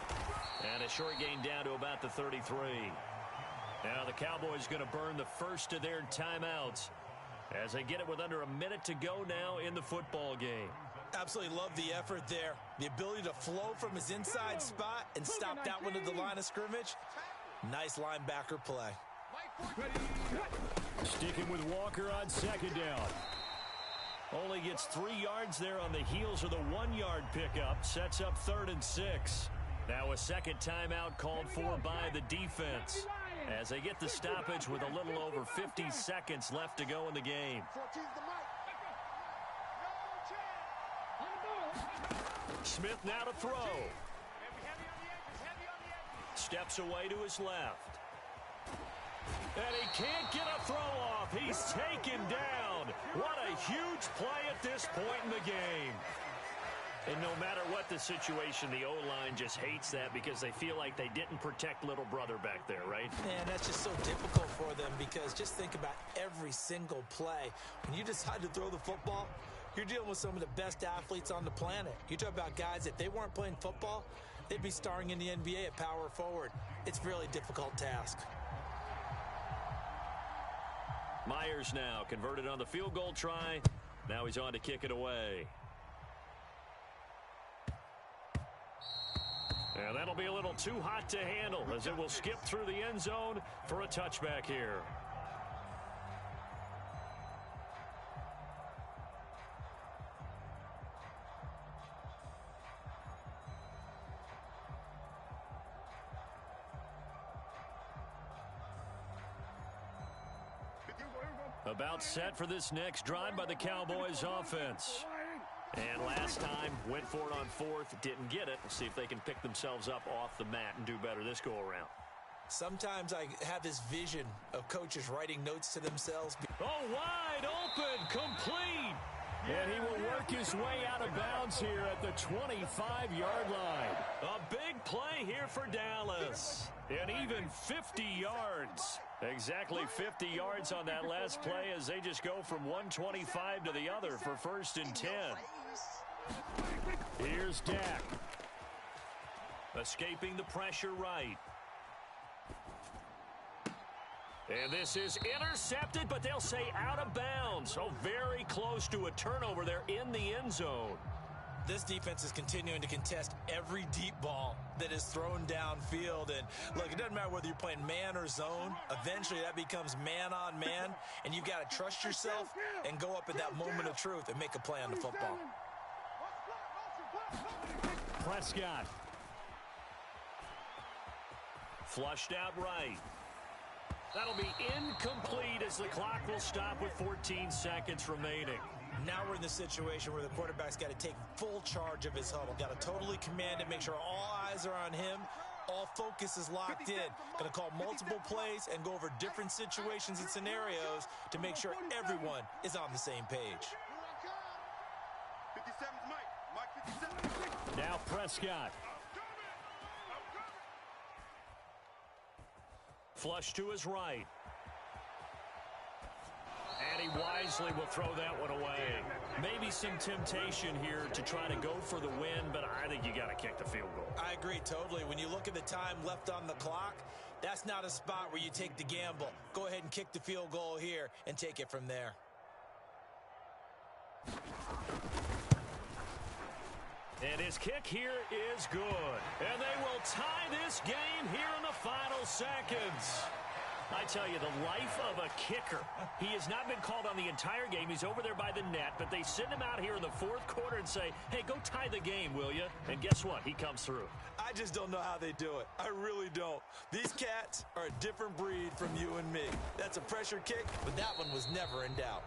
And a short gain down to about the 33. Now the Cowboys going to burn the first of their timeouts as they get it with under a minute to go now in the football game. Absolutely love the effort there. The ability to flow from his inside spot and stop that one at the line of scrimmage. Nice linebacker play. Sticking with Walker on second down. Only gets 3 yards there on the heels of the 1-yard pickup. Sets up 3rd and 6. Now a second timeout called for by the defense. as they get the stoppage with a little over 50 seconds left to go in the game. 14's the mic. Smith now to throw. Steps away to his left. And he can't get a throw off. He's taken down. What a huge play at this point in the game. And no matter what the situation, the O-line just hates that because they feel like they didn't protect little brother back there, right? Man, that's just so difficult for them because just think about every single play. When you decide to throw the football, you're dealing with some of the best athletes on the planet. You talk about guys, if they weren't playing football, they'd be starring in the NBA at power forward. It's a really difficult task. Myers now converted on the field goal try. Now he's on to kick it away. And that'll be a little too hot to handle as it will skip through the end zone for a touchback here. About set for this next drive by the Cowboys offense. And last time, went for it on fourth, didn't get it. We'll see if they can pick themselves up off the mat and do better this go-around. Sometimes I have this vision of coaches writing notes to themselves. Oh, wide open, complete. And he will work his way out of bounds here at the 25-yard line. A big play here for Dallas. And even 50 yards. Exactly 50 yards on that last play as they just go from 125 to the other for 1st and 10. Here's Dak. Escaping the pressure right. And this is intercepted, but they'll say out of bounds. So very close to a turnover there in the end zone. This defense is continuing to contest every deep ball that is thrown downfield. And look, it doesn't matter whether you're playing man or zone. Eventually that becomes man on man, and you've got to trust yourself and go up at that moment of truth and make a play on the football. Prescott. Flushed out right. That'll be incomplete as the clock will stop with 14 seconds remaining. Now we're in the situation where the quarterback's got to take full charge of his huddle. Got to totally command it, make sure all eyes are on him. All focus is locked in. Going to call multiple plays and go over different situations and scenarios to make sure everyone is on the same page. 57's Mike. Mike 57. Now Prescott. Flush to his right. And he wisely will throw that one away. Maybe some temptation here to try to go for the win, but I think you got to kick the field goal. I agree totally. When you look at the time left on the clock, that's not a spot where you take the gamble. Go ahead and kick the field goal here and take it from there. And his kick here is good. And they will tie this game here in the final seconds. I tell you, the life of a kicker. He has not been called on the entire game. He's over there by the net, but they send him out here in the fourth quarter and say, hey, go tie the game, will you? And guess what? He comes through. I just don't know how they do it. I really don't. These cats are a different breed from you and me. That's a pressure kick, but that one was never in doubt.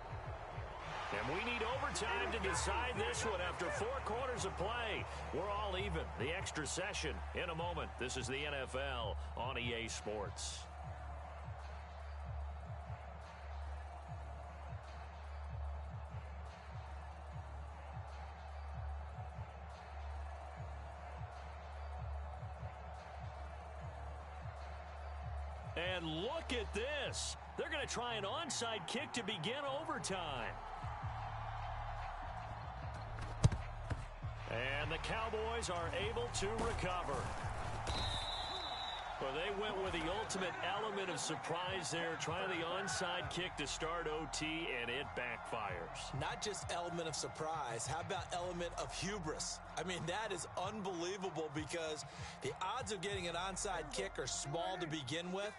And we need overtime to decide this one after 4 quarters of play. We're all even. The extra session in a moment. This is the NFL on EA Sports. And look at this. They're going to try an onside kick to begin overtime. And the Cowboys are able to recover. Well, they went with the ultimate element of surprise there, trying the onside kick to start OT, and it backfires. Not just element of surprise. How about element of hubris? I mean, that is unbelievable because the odds of getting an onside kick are small to begin with.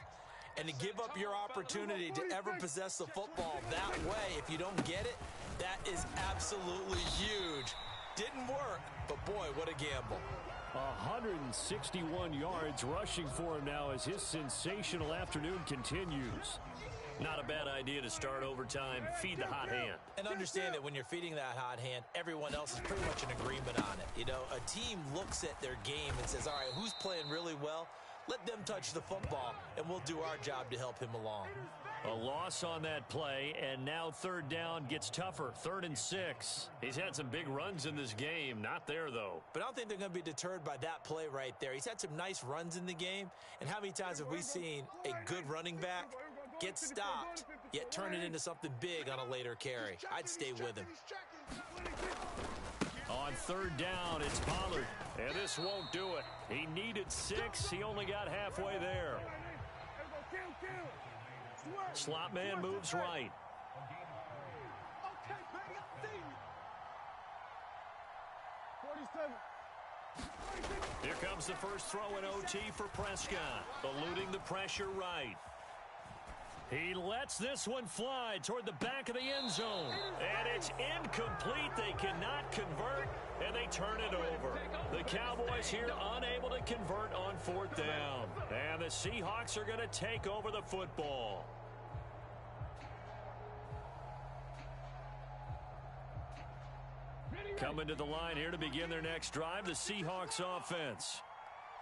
And to give up your opportunity to ever possess the football that way, if you don't get it, that is absolutely huge. Didn't work, but boy, what a gamble. 161 yards rushing for him now as his sensational afternoon continues. Not a bad idea to start overtime. Feed the hot hand. And understand that when you're feeding that hot hand, everyone else is pretty much in agreement on it. You know, a team looks at their game and says, all right, who's playing really well? Let them touch the football, and we'll do our job to help him along. A loss on that play, and now third down gets tougher. 3rd and 6. He's had some big runs in this game. Not there, though. But I don't think they're going to be deterred by that play right there. He's had some nice runs in the game, and how many times have we seen a good running back get stopped, yet turn it into something big on a later carry? I'd stay with him. On 3rd down, it's Pollard. And this won't do it. He needed 6. He only got halfway there. Slot man moves right. Okay, baby, I see you. 47. Here comes the first throw in OT for Prescott. Eluding the pressure right. He lets this one fly toward the back of the end zone. And it's incomplete. They cannot convert, and they turn it over. The Cowboys here unable to convert on 4th down. And the Seahawks are going to take over the football. Coming to the line here to begin their next drive, the Seahawks offense.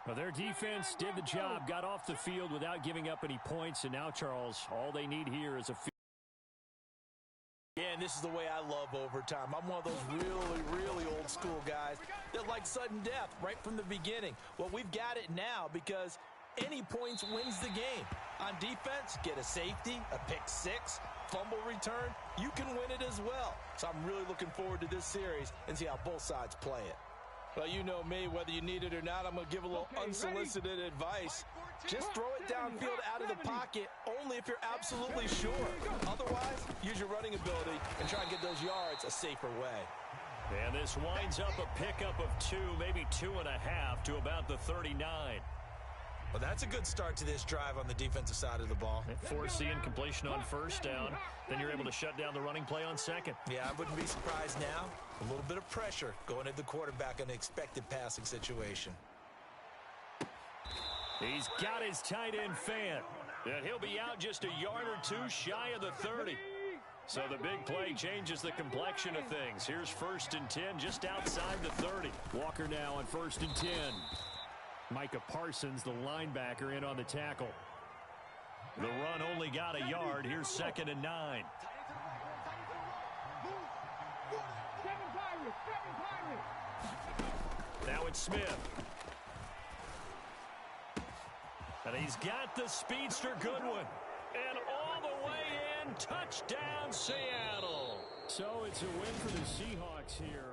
Well, their defense did the job, got off the field without giving up any points, and now, Charles, all they need here is a field. Yeah, and this is the way I love overtime. I'm one of those really old school guys that like sudden death right from the beginning. Well, we've got it now because any points wins the game. On defense, get a safety, a pick 6, fumble return, you can win it as well. So I'm really looking forward to this series and see how both sides play it. Well, you know me, whether you need it or not, I'm going to give a little unsolicited advice. Just throw it downfield out of the pocket only if you're absolutely sure. Otherwise, use your running ability and try and get those yards a safer way. And this winds up a pickup of 2, maybe 2.5 to about the 39. Well, that's a good start to this drive on the defensive side of the ball. Forcing completion on 1st down. Then you're able to shut down the running play on 2nd. Yeah, I wouldn't be surprised now. A little bit of pressure going at the quarterback in an expected passing situation. He's got his tight end fan. And he'll be out just a yard or 2 shy of the 30. So the big play changes the complexion of things. Here's 1st and 10 just outside the 30. Walker now on 1st and 10. Micah Parsons, the linebacker, in on the tackle. The run only got a yard. Here's 2nd and 9. Now it's Smith. And he's got the speedster Goodwin. And all the way in, touchdown Seattle. So it's a win for the Seahawks here.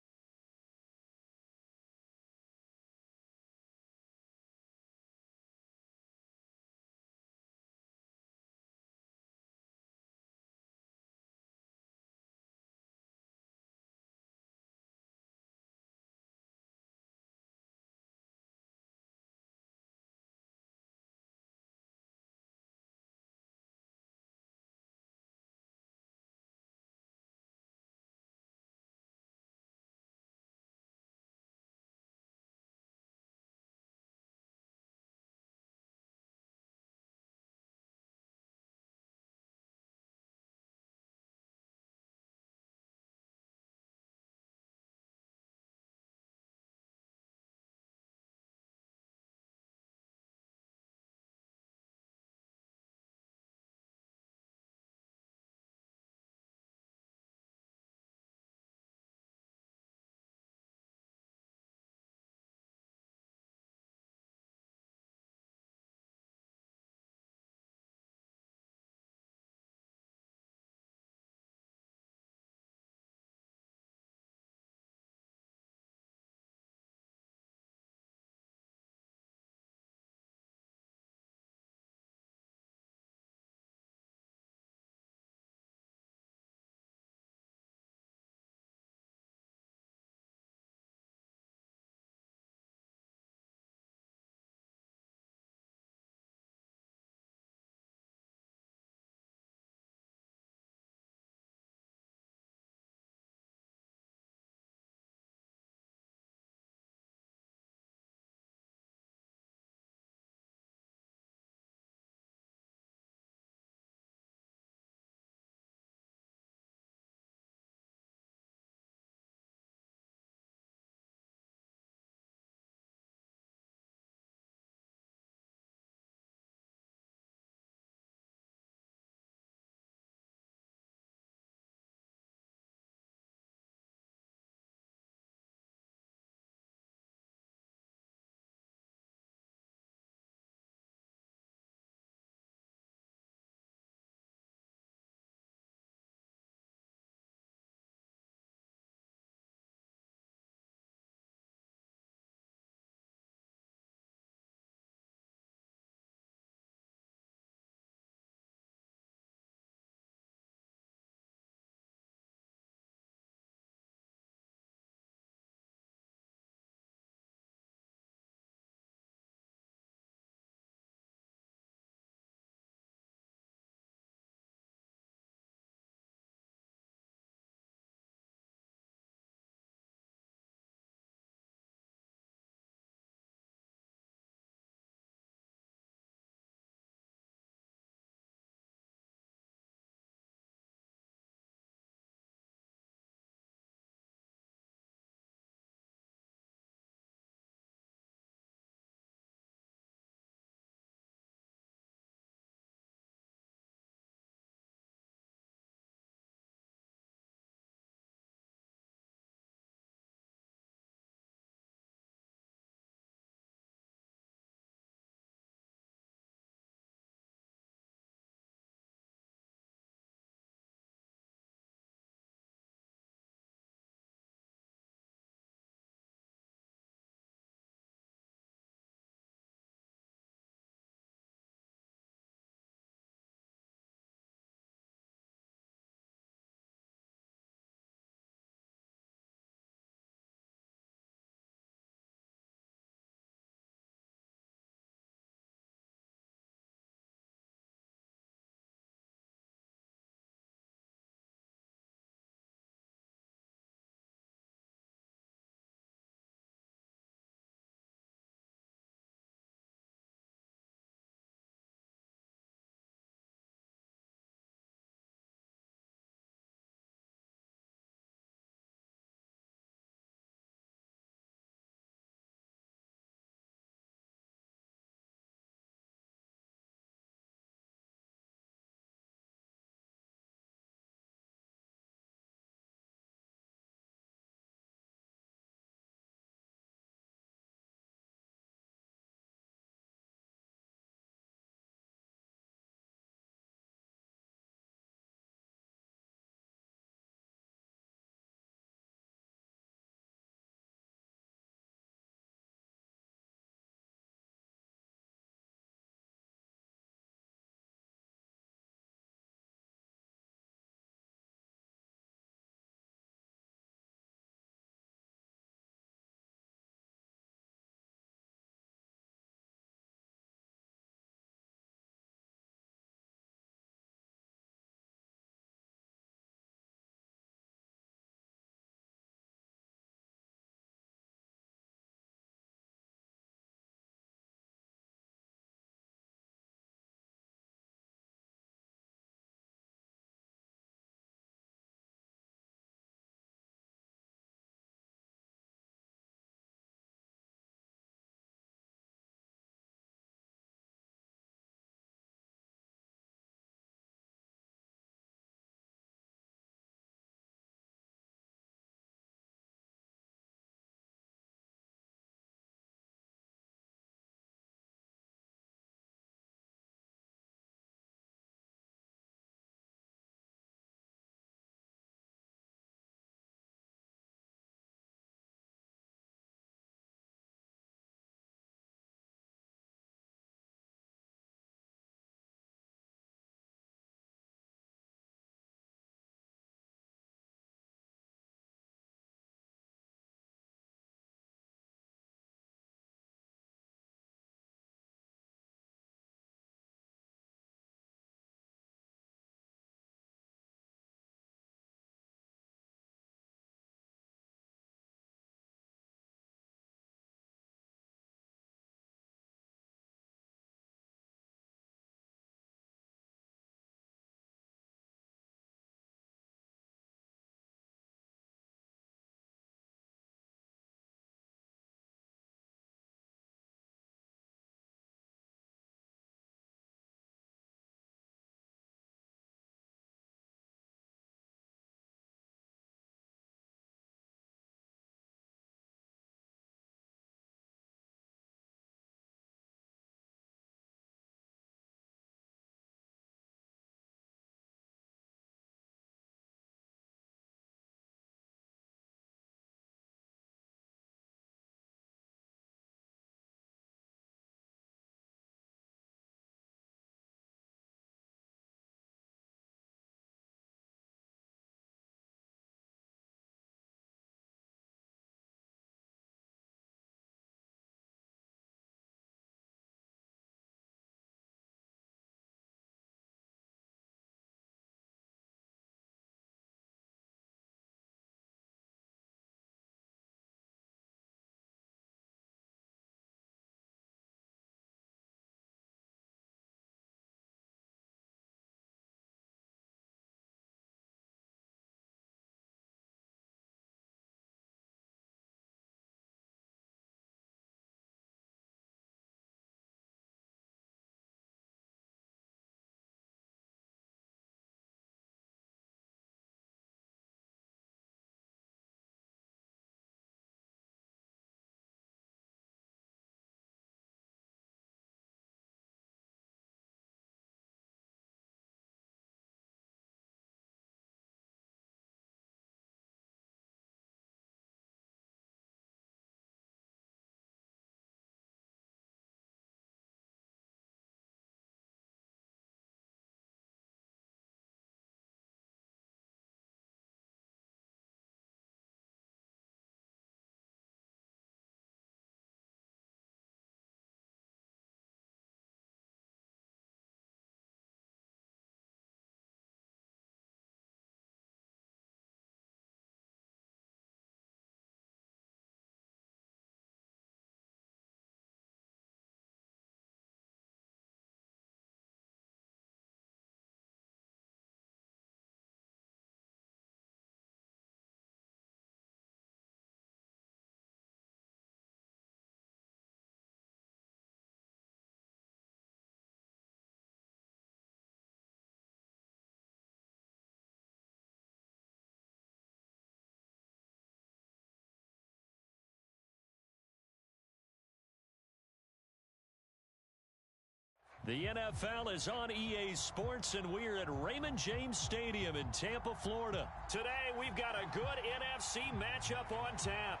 The NFL is on EA Sports, and we're at Raymond James Stadium in Tampa, Florida. Today, we've got a good NFC matchup on tap.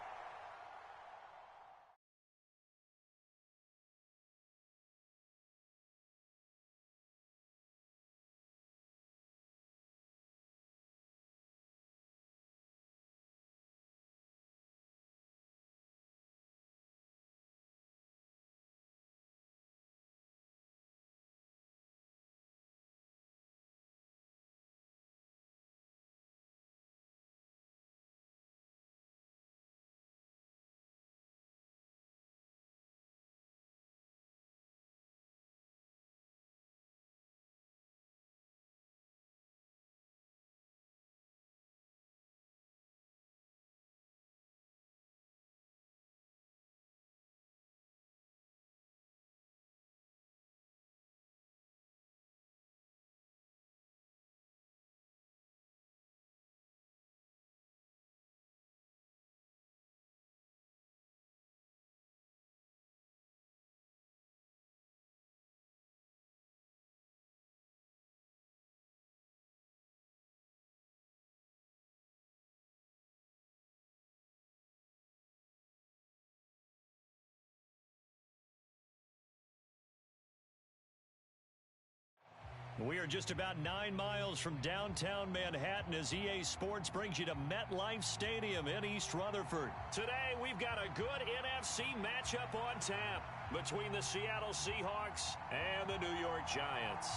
We are just about 9 miles from downtown Manhattan as EA Sports brings you to MetLife Stadium in East Rutherford. Today, we've got a good NFC matchup on tap between the Seattle Seahawks and the New York Giants.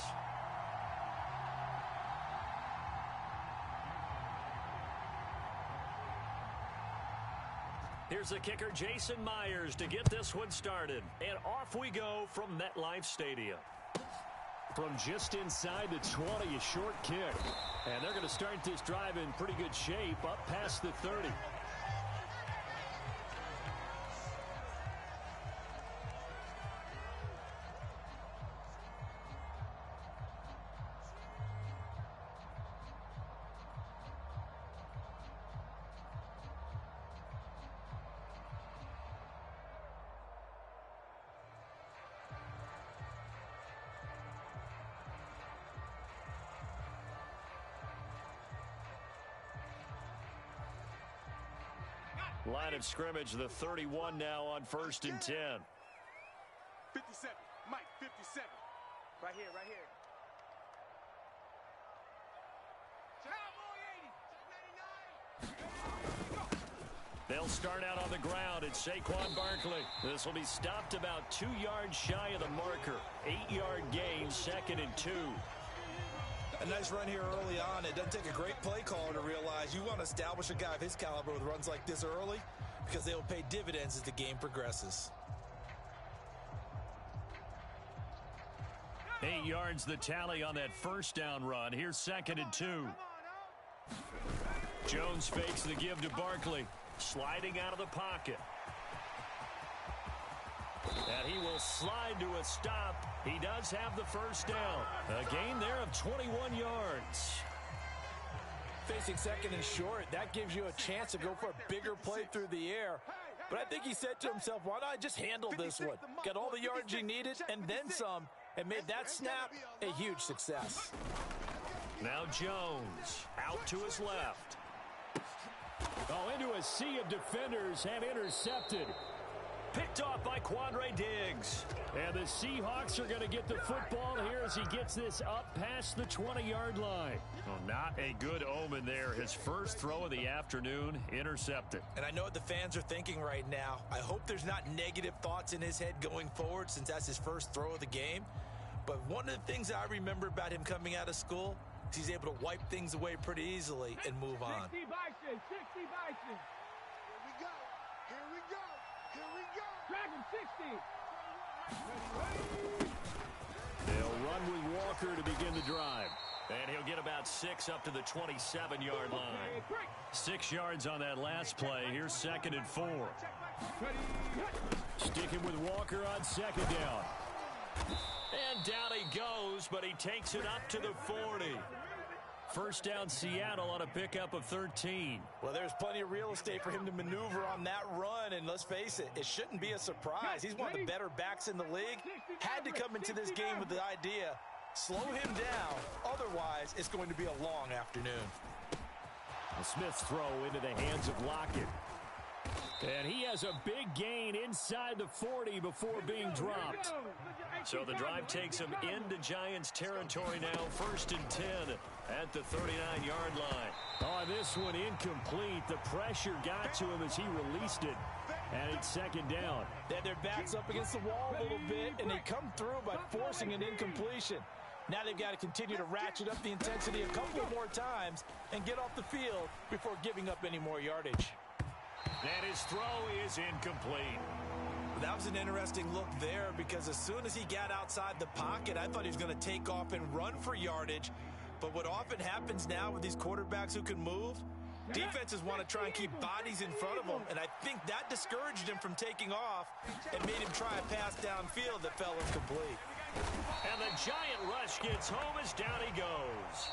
Here's the kicker, Jason Myers, to get this one started. And off we go from MetLife Stadium. From just inside the 20, a short kick. And they're going to start this drive in pretty good shape up past the 30. Line of scrimmage, the 31 now on 1st and 10. 57. Mike, 57. Right here, right here. They'll start out on the ground. It's Saquon Barkley. This will be stopped about 2 yards shy of the marker. 8-yard gain, 2nd and 2. A nice run here early on. It doesn't take a great play caller to realize you want to establish a guy of his caliber with runs like this early because they will pay dividends as the game progresses. 8 yards the tally on that first down run. Here's 2nd and 2. Jones fakes the give to Barkley. Sliding out of the pocket. And he will slide to a stop. He does have the first down. A gain there of 21 yards. Facing 2nd and short, that gives you a chance to go for a bigger play through the air. But I think he said to himself, why not just handle this one? Got all the yards he needed and then some, and made that snap a huge success. Now Jones out to his left. Oh, into a sea of defenders and intercepted. Picked off by Quandre Diggs. And the Seahawks are going to get the football here as he gets this up past the 20-yard line. Well, not a good omen there. His first throw of the afternoon, intercepted. And I know what the fans are thinking right now. I hope there's not negative thoughts in his head going forward since that's his first throw of the game. But one of the things I remember about him coming out of school is he's able to wipe things away pretty easily and move on. 60 Bison, 60 Bison. Here we go. Here we go. Here we go. Dragon 60. They'll run with Walker to begin the drive. And he'll get about 6 up to the 27-yard line. 6 yards on that last play. Here's 2nd and 4. Sticking with Walker on 2nd down. And down he goes, but he takes it up to the 40. First down Seattle on a pickup of 13. Well, there's plenty of real estate for him to maneuver on that run, and let's face it, it shouldn't be a surprise. He's one of the better backs in the league. Had to come into this game with the idea, slow him down, otherwise it's going to be a long afternoon. Smith's throw into the hands of Lockett. And he has a big gain inside the 40 before being dropped. So the drive takes him into Giants territory now, 1st and 10 at the 39-yard line. Oh, this one incomplete. The pressure got to him as he released it. And it's 2nd down. Then their backs up against the wall a little bit, and they come through by forcing an incompletion. Now they've got to continue to ratchet up the intensity a couple more times and get off the field before giving up any more yardage. And his throw is incomplete. That was an interesting look there because as soon as he got outside the pocket, I thought he was going to take off and run for yardage. But what often happens now with these quarterbacks who can move, defenses want to try and keep bodies in front of them, and I think that discouraged him from taking off and made him try a pass downfield that fell incomplete. And the Giant rush gets home as down he goes.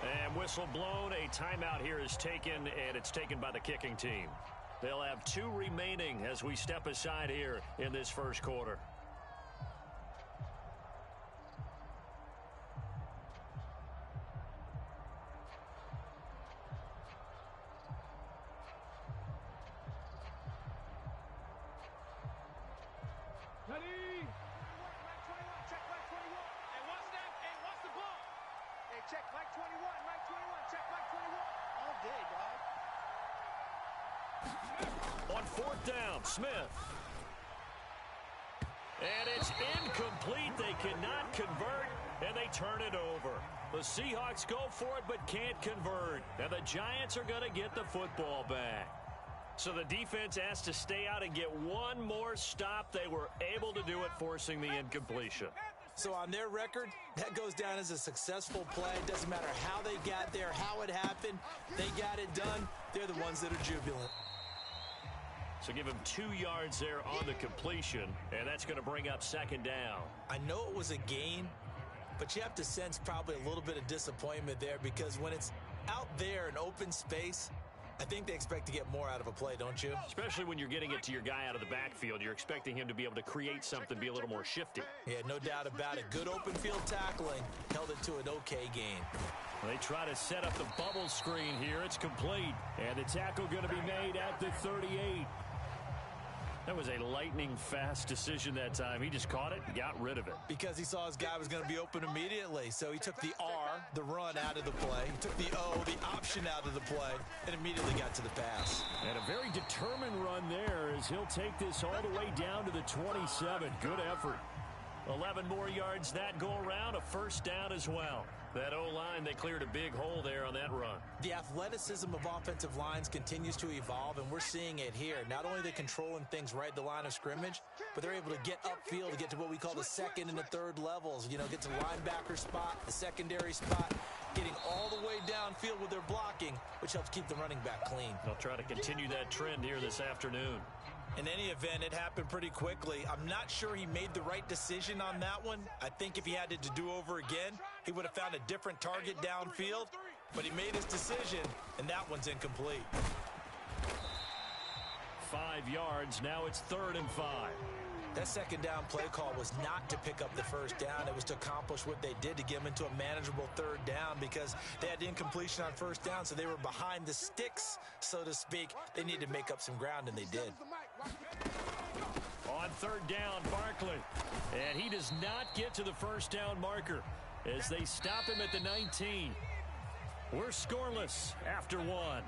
And whistle blown. A timeout here is taken, and it's taken by the kicking team. They'll have 2 remaining as we step aside here in this first quarter. Check Mike 21, Mike 21, check Mike 21. All day, dog. On 4th down, Smith. And it's incomplete. They cannot convert, and they turn it over. The Seahawks go for it but can't convert. And the Giants are going to get the football back. So the defense has to stay out and get one more stop. They were able to do it, forcing the incompletion. So on their record, that goes down as a successful play. It doesn't matter how they got there, how it happened. They got it done. They're the ones that are jubilant. So give him 2 yards there on the completion, and that's going to bring up 2nd down. I know it was a gain, but you have to sense probably a little bit of disappointment there because when it's out there in open space, I think they expect to get more out of a play, don't you? Especially when you're getting it to your guy out of the backfield. You're expecting him to be able to create something, be a little more shifty. Yeah, no doubt about it. Good open field tackling held it to an okay gain. They try to set up the bubble screen here. It's complete. And the tackle going to be made at the 38. That was a lightning-fast decision that time. He just caught it and got rid of it. Because he saw his guy was going to be open immediately. So he took the R, the run, out of the play. He took the O, the option, out of the play, and immediately got to the pass. And a very determined run there as he'll take this all the way down to the 27. Good effort. 11 more yards that go around, a 1st down as well. That O-line, they cleared a big hole there on that run. The athleticism of offensive lines continues to evolve, and we're seeing it here. Not only are they controlling things right at the line of scrimmage, but they're able to get upfield to get to what we call the 2nd and the 3rd levels. You know, get to the linebacker spot, the secondary spot, getting all the way downfield with their blocking, which helps keep the running back clean. They'll try to continue that trend here this afternoon. In any event, it happened pretty quickly. I'm not sure he made the right decision on that one. I think if he had it to do over again, he would have found a different target downfield. But he made his decision, and that one's incomplete. 5 yards. Now it's 3rd and 5. That 2nd down play call was not to pick up the 1st down. It was to accomplish what they did to get them into a manageable 3rd down because they had incompletion on 1st down, so they were behind the sticks, so to speak. They needed to make up some ground, and they did. On 3rd down, Barkley. And he does not get to the 1st down marker as they stop him at the 19. We're scoreless after 1.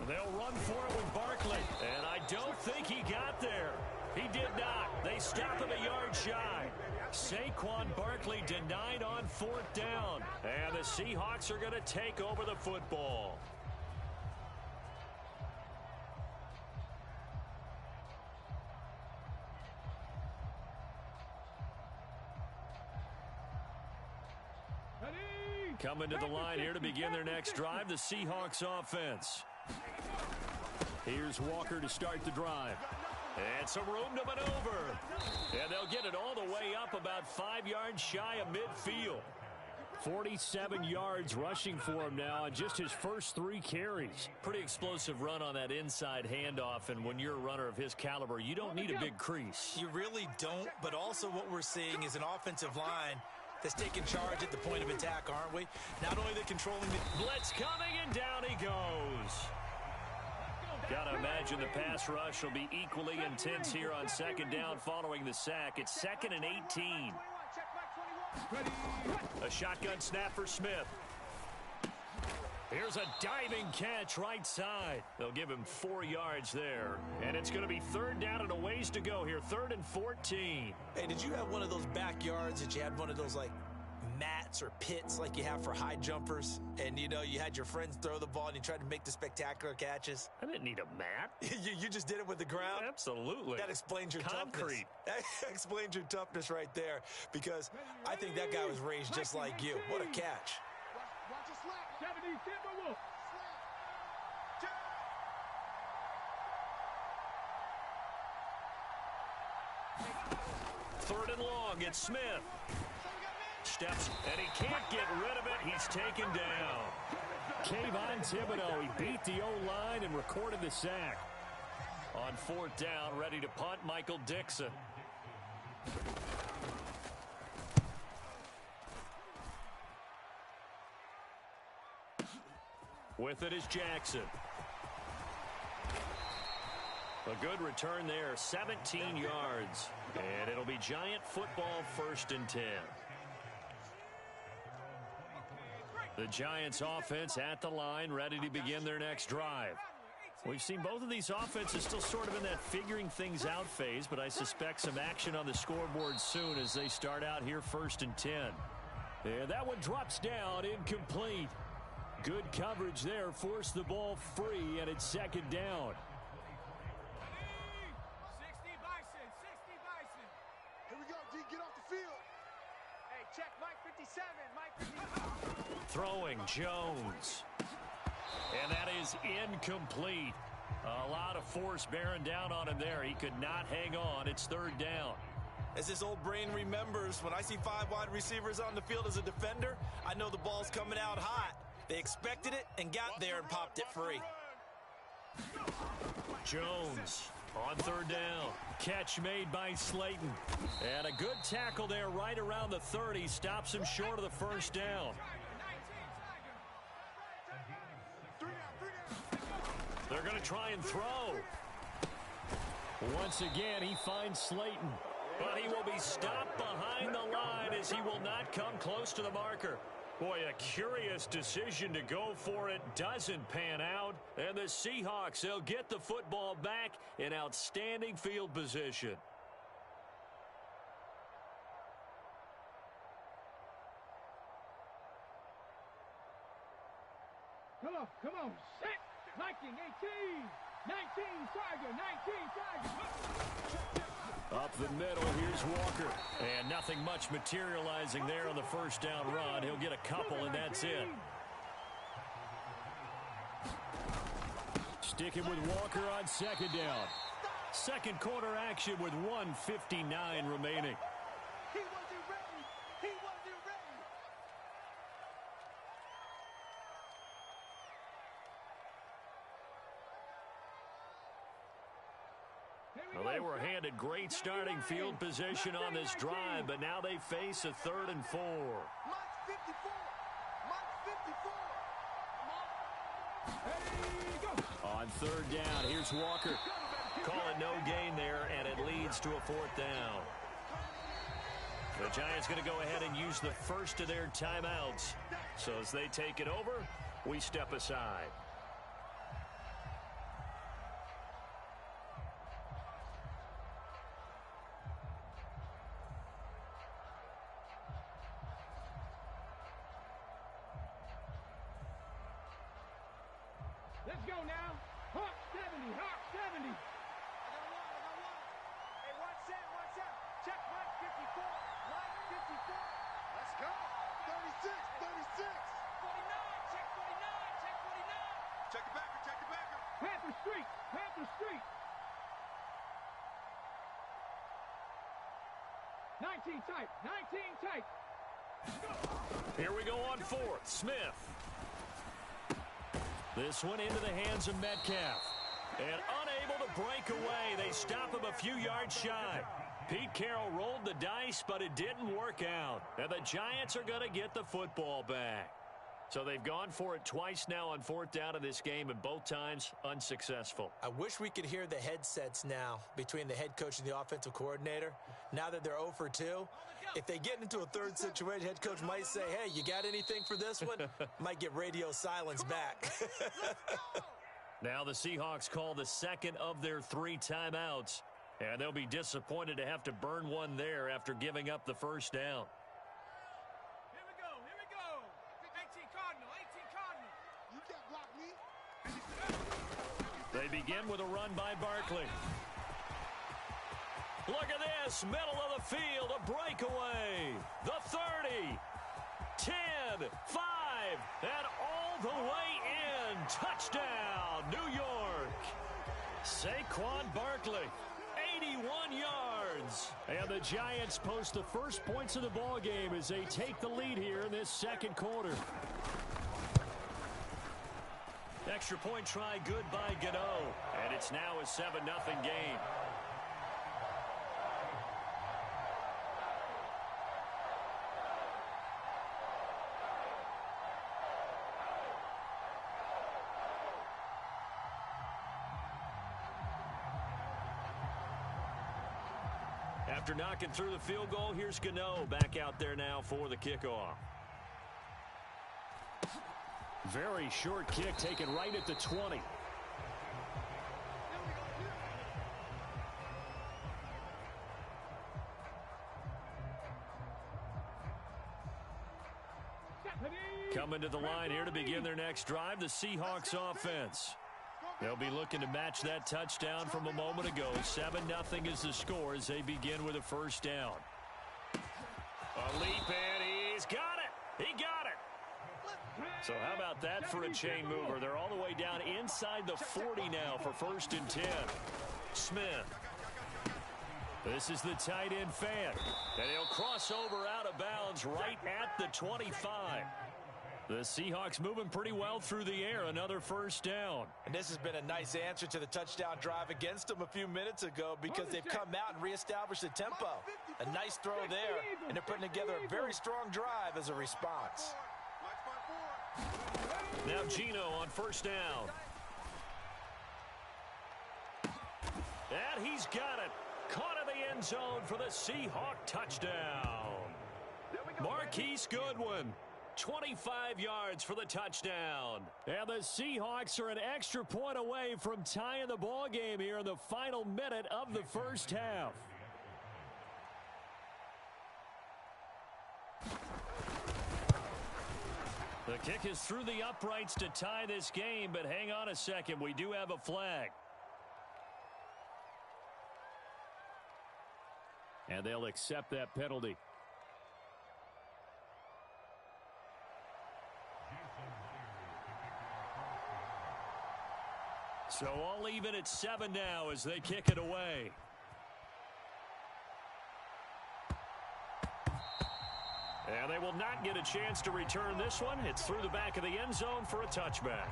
They'll run for it with Barkley. And I don't think he got there. He did not. They stop him a yard shy. Saquon Barkley denied on 4th down. And the Seahawks are going to take over the football. Coming to the line here to begin their next drive, the Seahawks offense. Here's Walker to start the drive. And some room to maneuver. And they'll get it all the way up about 5 yards shy of midfield. 47 yards rushing for him now on just his first 3 carries. Pretty explosive run on that inside handoff, and when you're a runner of his caliber, you don't need a big crease. You really don't, but also what we're seeing is an offensive line that's taking charge at the point of attack, aren't we? Not only they're controlling the blitz coming, and down he goes. Got to imagine the pass rush will be equally intense here on 2nd down following the sack. It's 2nd and 18. A shotgun snap for Smith. Here's a diving catch right side. They'll give him 4 yards there. And it's going to be 3rd down and a ways to go here. 3rd and 14. Hey, did you have one of those backyards that you had one of those, like, mats or pits like you have for high jumpers? And, you know, you had your friends throw the ball and you tried to make the spectacular catches? I didn't need a mat. You just did it with the ground? Absolutely. That explains your concrete. Toughness. That explains your toughness right there, because I think that guy was raised just like you. What a catch. Watch your slap. 70 Timberwolves. 3rd and long. It's Smith. Steps, and he can't get rid of it. He's taken down. Kayvon Thibodeau, he beat the O-line and recorded the sack. On 4th down, ready to punt, Michael Dixon. With it is Jackson. A good return there, 17 yards. And it'll be Giant football, 1st and 10. The Giants offense at the line, ready to begin their next drive. We've seen both of these offenses still sort of in that figuring things out phase, but I suspect some action on the scoreboard soon as they start out here 1st and 10. And that one drops down, incomplete. Good coverage there, forced the ball free, and it's 2nd down. 60 Bison, 60 Bison. Here we go, D, get off the field. Hey, check Mike 57, Mike 57. Throwing Jones. And that is incomplete. A lot of force bearing down on him there. He could not hang on. It's 3rd down. As this old brain remembers, when I see 5 wide receivers on the field as a defender, I know the ball's coming out hot. They expected it and got there and popped it free. Jones on 3rd down. Catch made by Slayton. And a good tackle there right around the 30. Stops him short of the 1st down. They're going to try and throw. Once again, he finds Slayton. But he will be stopped behind the line as he will not come close to the marker. Boy, a curious decision to go for it. Doesn't pan out. And the Seahawks, they'll get the football back in outstanding field position. Come on, set. Viking 18, 19 Tiger, 19 Tiger. Up the middle, here's Walker. And nothing much materializing there on the 1st down run. He'll get a couple, and that's it. Sticking with Walker on 2nd down. 2nd quarter action with 1:59 remaining. He wasn't ready. He wasn't ready. Well, they were handed great starting field position on this drive, but now they face a 3rd and 4. Mike 54. Mike 54. On 3rd down, here's Walker. Call it no gain there, and it leads to a 4th down. The Giants going to go ahead and use the first of their timeouts. So as they take it over, we step aside. Check Mike 54. Mike 54. Let's go. 36, 36. 49. Check 49. Check 49. Check it back, check it back. Panther Street. Panther Street. 19 tight. 19 tight. Here we go on fourth. Smith. This one into the hands of Metcalf. And unable to break away. They stop him a few yards shy. Pete Carroll rolled the dice, but it didn't work out. And the Giants are going to get the football back. So they've gone for it twice now on fourth down in this game, and both times unsuccessful. I wish we could hear the headsets now between the head coach and the offensive coordinator. Now that they're 0 for 2, if they get into a third situation, head coach might say, hey, you got anything for this one? Might get radio silence back. Now the Seahawks call the second of their 3 timeouts, and they'll be disappointed to have to burn one there after giving up the first down. Here we go. Here we go. 18 Cardinal. 18 Cardinal. You can't block me. They begin with a run by Barkley. Look at this, middle of the field, a breakaway. The 30, 10, 5, and all the way in. Touchdown, New York. Saquon Barkley, 81 yards. And the Giants post the first points of the ball game as they take the lead here in this second quarter. Extra point try good by Gano. And it's now a 7-0 game. After knocking through the field goal, here's Gano back out there now for the kickoff. Very short kick taken right at the 20. Coming to the line here to begin their next drive, the Seahawks offense. They'll be looking to match that touchdown from a moment ago. 7-0 is the score as they begin with a first down. A leap in. He's got it. He got it. So how about that for a chain mover? They're all the way down inside the 40 now for 1st and 10. Smith. This is the tight end fan. And he'll cross over out of bounds right at the 25. The Seahawks moving pretty well through the air. Another first down. And this has been a nice answer to the touchdown drive against them a few minutes ago because they've come out and reestablished the tempo. A nice throw there, and they're putting together a very strong drive as a response. Now Gino on first down. And he's got it. Caught in the end zone for the Seahawk touchdown. Marquise Goodwin. 25 yards for the touchdown. And the Seahawks are an extra point away from tying the ball game here in the final minute of the first half. The kick is through the uprights to tie this game, but hang on a second. We do have a flag. And they'll accept that penalty. So all even at 7 now as they kick it away. And they will not get a chance to return this one. It's through the back of the end zone for a touchback.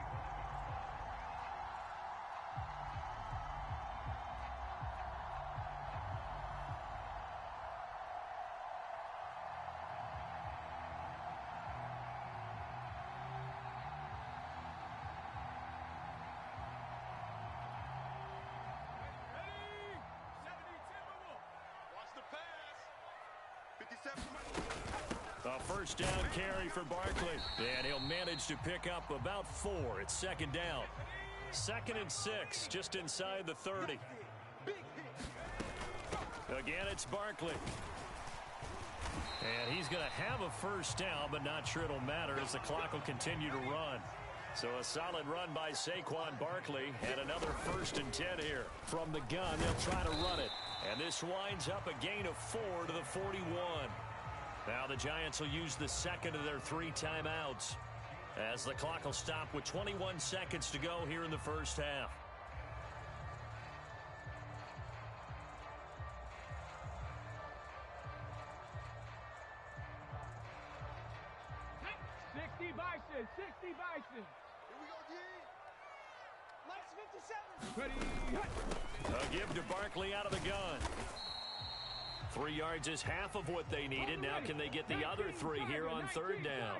A first down carry for Barkley. And he'll manage to pick up about 4. It's second down. 2nd and 6, just inside the 30. Again, it's Barkley. And he's going to have a first down, but not sure it'll matter as the clock will continue to run. So a solid run by Saquon Barkley and another 1st and 10 here. From the gun, they'll try to run it. And this winds up a gain of 4 to the 41. Now the Giants will use the second of their 3 timeouts, as the clock will stop with 21 seconds to go here in the first half. Bison, 60 Bison. Here we go, D. Max 57. Ready. A give to Barkley out of the gun. 3 yards is half of what they needed. Now can they get the other 3 here on third down?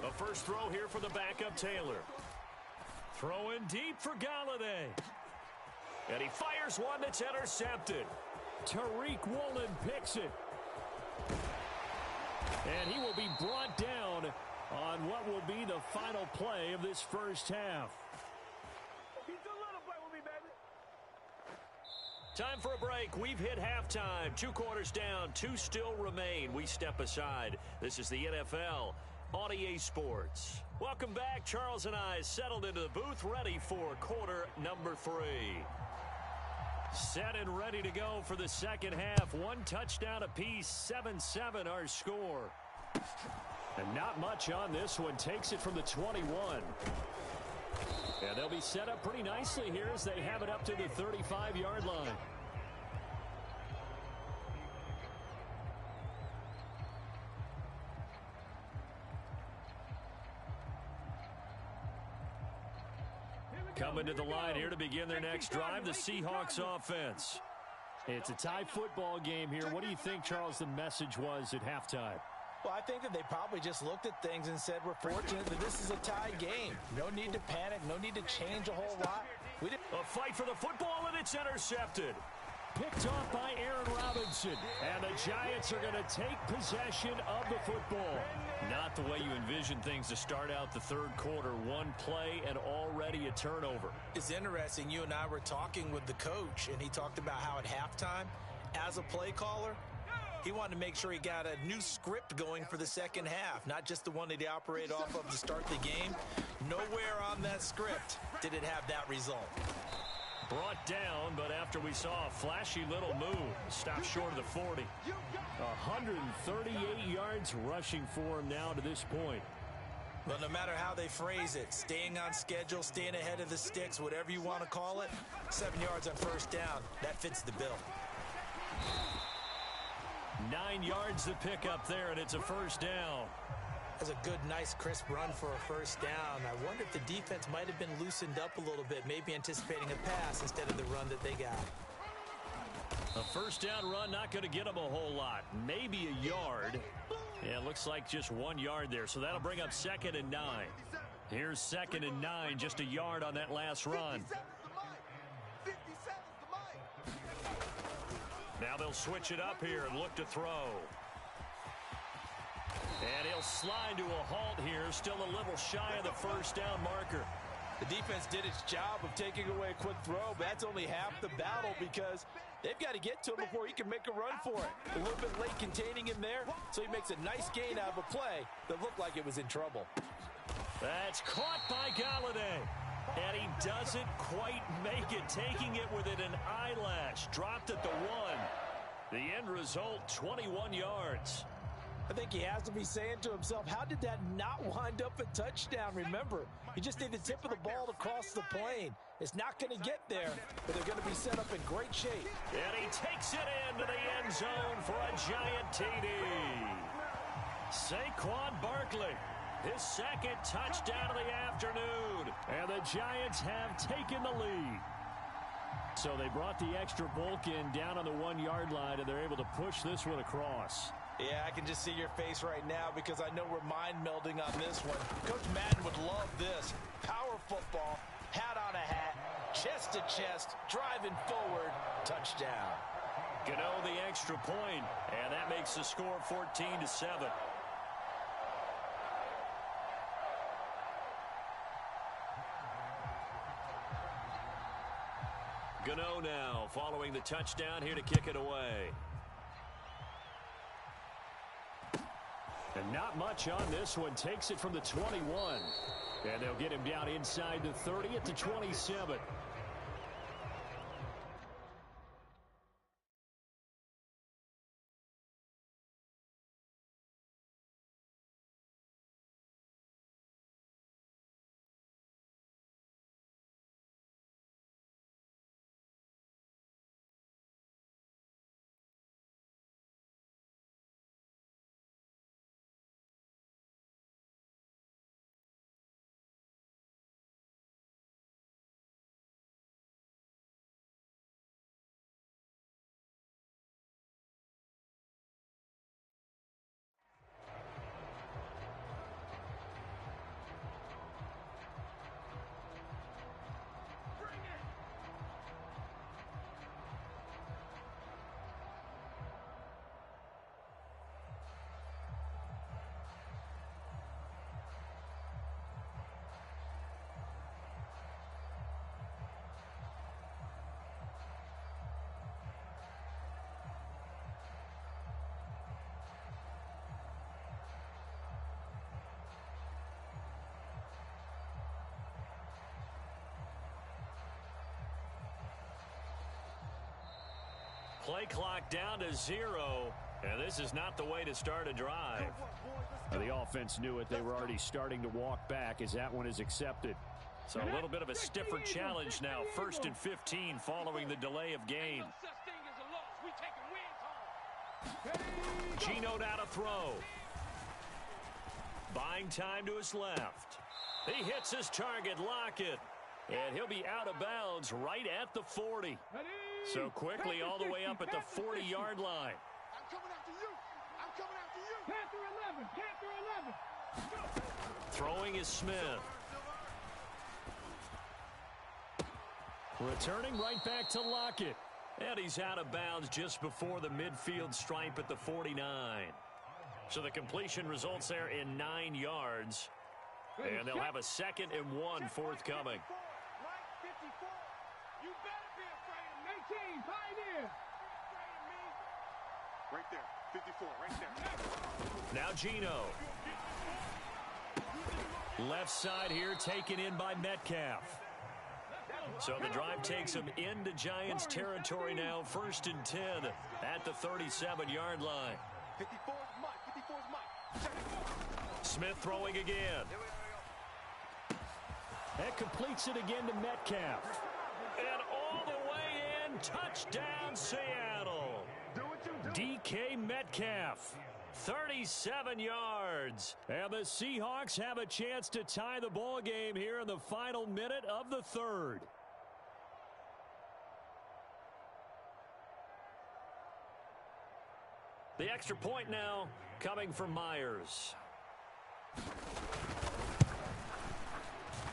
A first throw here for the backup Taylor. Throw in deep for Galladay. And he fires one that's intercepted. Tariq Woolen picks it. And he will be brought down on what will be the final play of this first half. He's a little play with me, baby. Time for a break. We've hit halftime. 2 quarters down. 2 still remain. We step aside. This is the NFL on EA Sports. Welcome back. Charles and I settled into the booth, ready for quarter number 3. Set and ready to go for the second half. 1 touchdown apiece. 7-7 our score. And not much on this one. Takes it from the 21. And they'll be set up pretty nicely here as they have it up to the 35-yard line. Coming to the line here to begin their next drive, the Seahawks offense. It's a tie football game here. What do you think, Charles, the message was at halftime? Well, I think that they probably just looked at things and said, we're fortunate that this is a tie game. No need to panic. No need to change a whole lot. A fight for the football, and it's intercepted. Picked off by Aaron Robinson. And the Giants are going to take possession of the football. Not the way you envision things to start out the third quarter. 1 play and already a turnover. It's interesting. You and I were talking with the coach, and he talked about how at halftime, as a play caller, he wanted to make sure he got a new script going for the second half, not just the one that he operated off of to start the game. Nowhere on that script did it have that result. Brought down, but after we saw a flashy little move, stopped short of the 40. 138 yards rushing for him now to this point. But no matter how they phrase it, staying on schedule, staying ahead of the sticks, whatever you want to call it, 7 yards on first down, that fits the bill. 9 yards to pick up there, and it's a first down. That's a good, nice, crisp run for a first down. I wonder if the defense might have been loosened up a little bit, maybe anticipating a pass instead of the run that they got. A first down run, not going to get them a whole lot. Maybe a yard. Yeah, it looks like just 1 yard there, so that'll bring up 2nd and 9. Here's 2nd and 9, just a yard on that last run. Now they'll switch it up here and look to throw. And he'll slide to a halt here, still a little shy of the first down marker. The defense did its job of taking away a quick throw, but that's only half the battle because they've got to get to him before he can make a run for it. A little bit late containing him there, so he makes a nice gain out of a play that looked like it was in trouble. That's caught by Galladay. And he doesn't quite make it, taking it within an eyelash. Dropped at the 1. The end result, 21 yards. I think he has to be saying to himself, how did that not wind up a touchdown? Remember, you just need the tip of the ball to cross the plane. It's not going to get there, but they're going to be set up in great shape. And he takes it into the end zone for a giant TD. Saquon Barkley, his 2nd touchdown of the afternoon. And the Giants have taken the lead. So they brought the extra bulk in down on the 1 yard line, and they're able to push this one across. Yeah, I can just see your face right now because I know we're mind melding on this one. Coach Madden would love this. Power football, hat on a hat, chest to chest, driving forward, touchdown. Gano the extra point, and that makes the score 14-7. Gano now following the touchdown here to kick it away. And not much on this one. Takes it from the 21. And they'll get him down inside the 30 at the 27. play clock down to 0. And this is not the way to start a drive. The offense knew it. They were already starting to walk back as that one is accepted. So a little bit of a stiffer challenge now. 1st and 15 following the delay of game. Geno now to throw. Buying time to his left. He hits his target, Lockett. And he'll be out of bounds right at the 40. So quickly all the way up at the 40-yard line. I'm coming after you. I'm coming after you. Panther 11. Throwing is Smith. Returning right back to Lockett. And he's out of bounds just before the midfield stripe at the 49. So the completion results there in 9 yards. And they'll have a 2nd and 1 forthcoming. You better be afraid of me. 18, Pioneer. Right there. 54, right there. Now Geno. Left side here taken in by Metcalf. So the drive takes him into Giants territory now. 1st and 10 at the 37-yard line. 54 is Mike. 54 is Mike. Smith throwing again. That completes it again to Metcalf. And all the way in, touchdown Seattle. DK Metcalf, 37 yards. And the Seahawks have a chance to tie the ball game here in the final minute of the 3rd. The extra point now coming from Myers.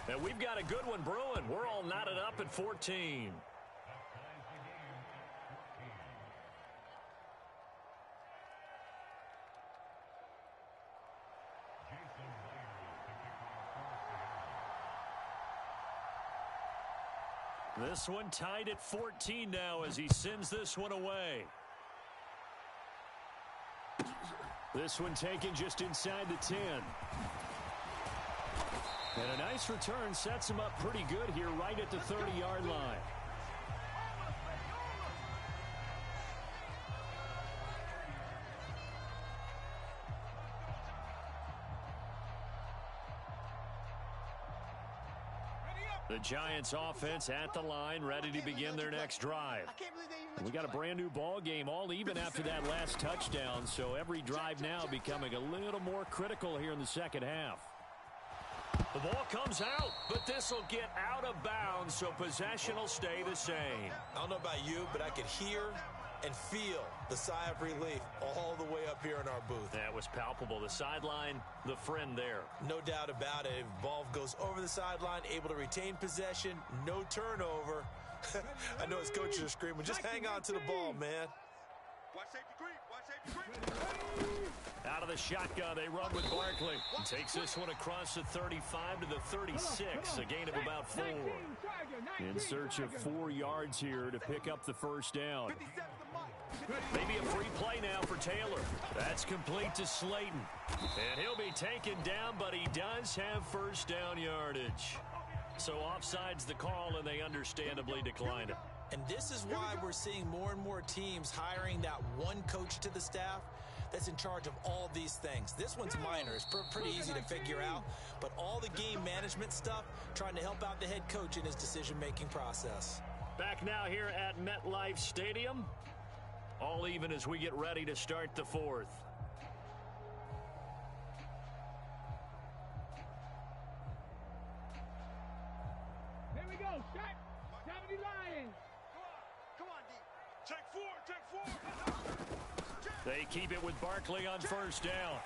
And we've got a good one brewing. We're all knotted up at 14. This one tied at 14 now as he sends this one away. This one taken just inside the 10. And a nice return sets him up pretty good here right at the 30-yard line. The Giants offense at the line, ready to begin their next drive. We got a brand new ball game, all even after that last touchdown, so every drive now becoming a little more critical here in the second half. The ball comes out, but this will get out of bounds, so possession will stay the same. I don't know about you, but I could hear and feel the sigh of relief all the way up here in our booth. That was palpable. The sideline, the friend there. No doubt about it. If ball goes over the sideline, able to retain possession, no turnover. I know his coaches are screaming, just hang on to the ball, man. Watch safety green. Watch safety green. Out of the shotgun, they run with Barkley. Takes this one across the 35 to the 36, a gain of about 4. In search of 4 yards here to pick up the first down. Maybe a free play now for Taylor. That's complete to Slayton. And he'll be taken down, but he does have first down yardage. So offside's the call, and they understandably decline it. And this is why we're seeing more and more teams hiring that one coach to the staff that's in charge of all these things. This one's minor. It's pretty easy to figure out. But all the game management stuff, trying to help out the head coach in his decision-making process. Back now here at MetLife Stadium. All even as we get ready to start the 4th. Here we go. Shot. 70 Lions. Come on, D. Take 4. Take 4. They keep it with Barkley on first down.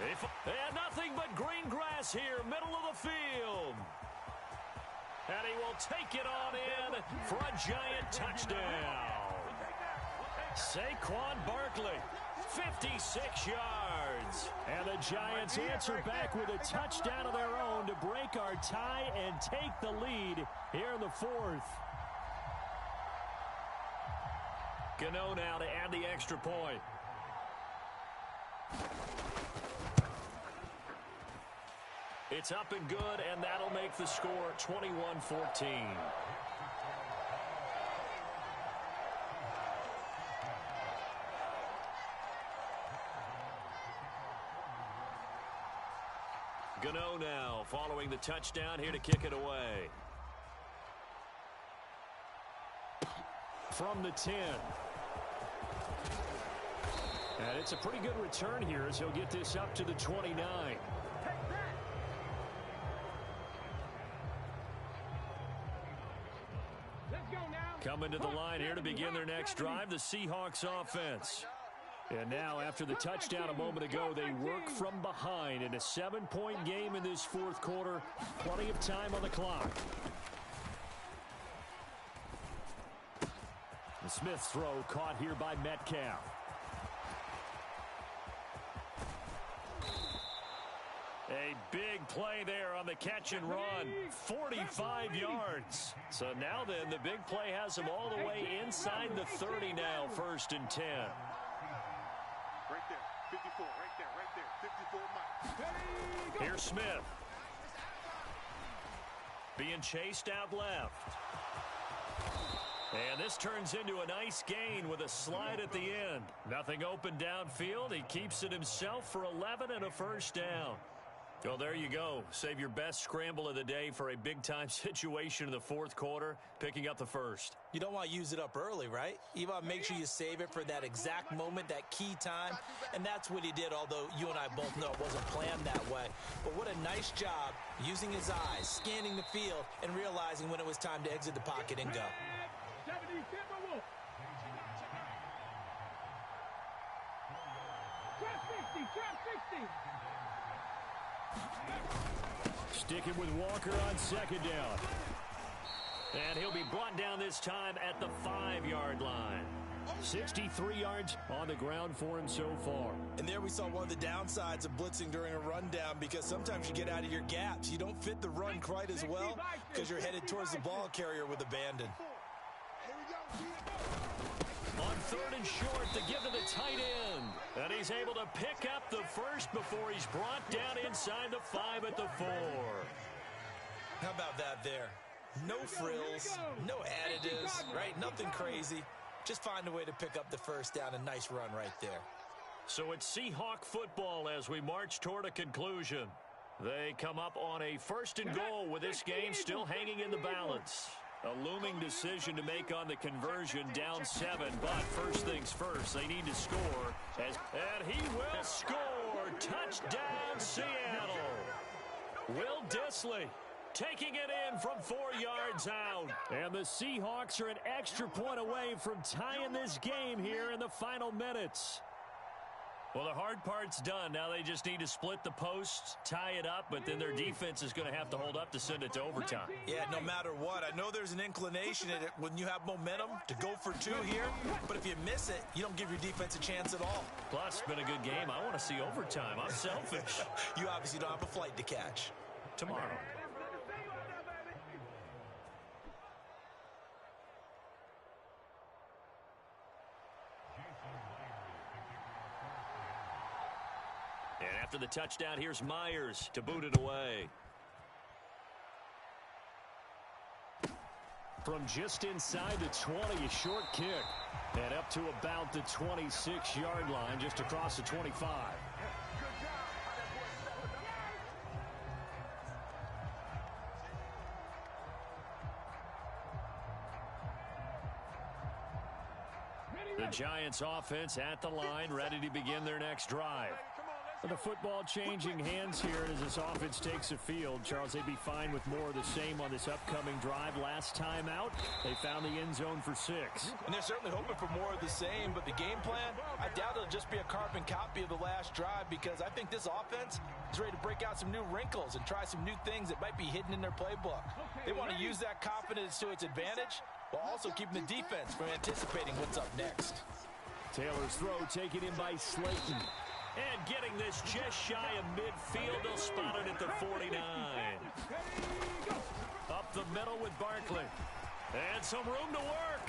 And nothing but green grass here, middle of the field. And he will take it on in for a giant touchdown. Saquon Barkley, 56 yards. And the Giants answer back with a touchdown of their own to break our tie and take the lead here in the 4th. Gano now to add the extra point. It's up and good, and that'll make the score 21-14. Gano now following the touchdown here to kick it away. From the 10. And it's a pretty good return here as he'll get this up to the 29. Coming to the line here to begin their next drive, the Seahawks offense. And now, after the touchdown a moment ago, they work from behind in a 7-point game in this fourth quarter. Plenty of time on the clock. The Smith throw caught here by Metcalf. A big play there on the catch and run. 45 yards. So now then, the big play has them all the way inside the 30 now, 1st and 10. Right there, 54, right there, 54 miles. Here's Smith. Being chased out left. And this turns into a nice gain with a slide at the end. Nothing open downfield. He keeps it himself for 11 and a 1st down. Well, there you go. Save your best scramble of the day for a big-time situation in the fourth quarter, picking up the 1st. You don't want to use it up early, right? You want to make sure you save it for that exact moment, that key time, and that's what he did, although you and I both know it wasn't planned that way. But what a nice job using his eyes, scanning the field, and realizing when it was time to exit the pocket and go. Sticking with Walker on 2nd down. And he'll be brought down this time at the 5-yard line. 63 yards on the ground for him so far. And there we saw one of the downsides of blitzing during a rundown, because sometimes you get out of your gaps. You don't fit the run quite as well because you're headed towards the ball carrier with abandon. On 3rd and short, to give to the tight end. And he's able to pick up the 1st before he's brought down inside the 5 at the 4. How about that there? No frills, no additives, right? Nothing crazy. Just find a way to pick up the 1st down. A nice run right there. So it's Seahawk football as we march toward a conclusion. They come up on a 1st and goal with this game still hanging in the balance. A looming decision to make on the conversion, down 7, but first things first, they need to score. And he will score! Touchdown, Seattle! Will Dissly taking it in from 4 yards out. And the Seahawks are an extra point away from tying this game here in the final minutes. Well, the hard part's done. Now they just need to split the posts, tie it up, but then their defense is going to have to hold up to send it to overtime. Yeah, no matter what. I know there's an inclination in it when you have momentum to go for 2 here, but if you miss it, you don't give your defense a chance at all. Plus, it's been a good game. I want to see overtime. I'm selfish. You obviously don't have a flight to catch. Tomorrow. And after the touchdown, here's Myers to boot it away. From just inside the 20, a short kick. And up to about the 26-yard line, just across the 25. The Giants offense at the line, ready to begin their next drive. The football changing hands here as this offense takes the field. Charles, they'd be fine with more of the same on this upcoming drive. Last time out, they found the end zone for 6. And they're certainly hoping for more of the same, but the game plan, I doubt it'll just be a carbon copy of the last drive, because I think this offense is ready to break out some new wrinkles and try some new things that might be hidden in their playbook. They want to use that confidence to its advantage while also keeping the defense from anticipating what's up next. Taylor's throw taken in by Slayton. And getting this just shy of midfield, they'll spot it at the 49. Up the middle with Barkley. And some room to work.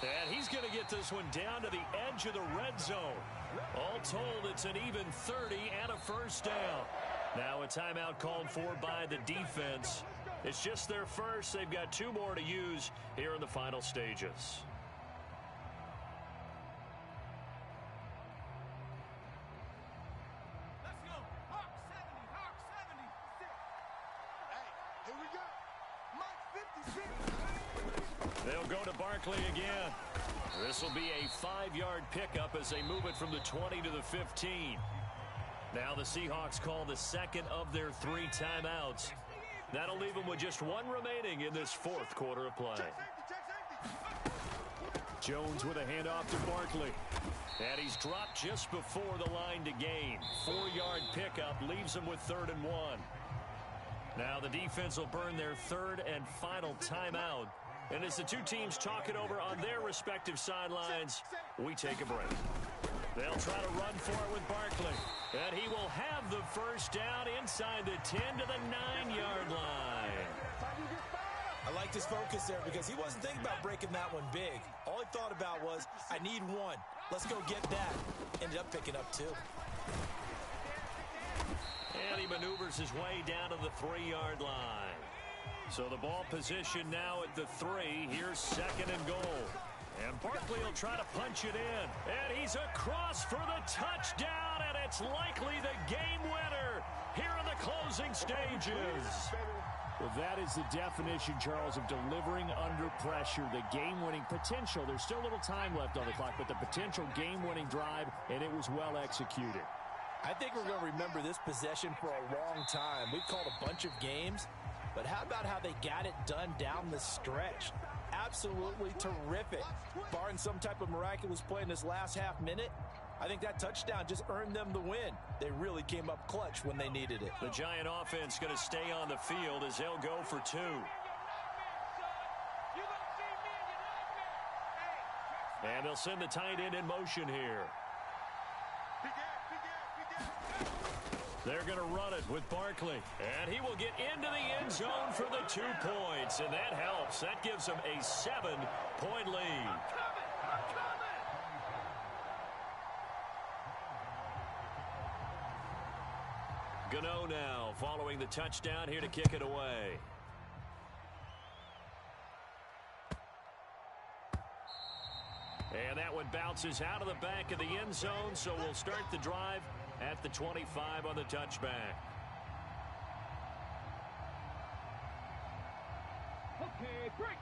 And he's going to get this one down to the edge of the red zone. All told, it's an even 30 and a 1st down. Now a timeout called for by the defense. It's just their first. They've got 2 more to use here in the final stages. They'll go to Barkley again. This will be a 5-yard pickup as they move it from the 20 to the 15. Now the Seahawks call the second of their 3 timeouts. That'll leave them with just 1 remaining in this 4th quarter of play. Jones with a handoff to Barkley. And he's dropped just before the line to gain. 4-yard pickup leaves him with 3rd and 1. Now the defense will burn their 3rd and final timeout. And as the two teams talk it over on their respective sidelines, we take a break. They'll try to run for it with Barkley. And he will have the first down inside the 10 to the 9-yard line. I liked his focus there because he wasn't thinking about breaking that one big. All he thought about was, I need 1. Let's go get that. Ended up picking up 2. And he maneuvers his way down to the 3-yard line. So the ball position now at the 3. Here's 2nd and goal. And Barkley will try to punch it in. And he's across for the touchdown. And it's likely the game winner here in the closing stages. Well, that is the definition, Charles, of delivering under pressure. The game-winning potential. There's still a little time left on the clock, but the potential game-winning drive, and it was well executed. I think we're going to remember this possession for a long time. We've called a bunch of games, but how about how they got it done down the stretch? Absolutely terrific. Barring some type of miraculous play in this last half minute, I think that touchdown just earned them the win. They really came up clutch when they needed it. The Giant offense going to stay on the field as they'll go for 2. And they'll send the tight end in motion here. They're going to run it with Barkley. And he will get into the end zone for the 2 points. And that helps. That gives them a 7-point lead. Gano now following the touchdown here to kick it away. And that one bounces out of the back of the end zone, so we'll start the drive at the 25 on the touchback.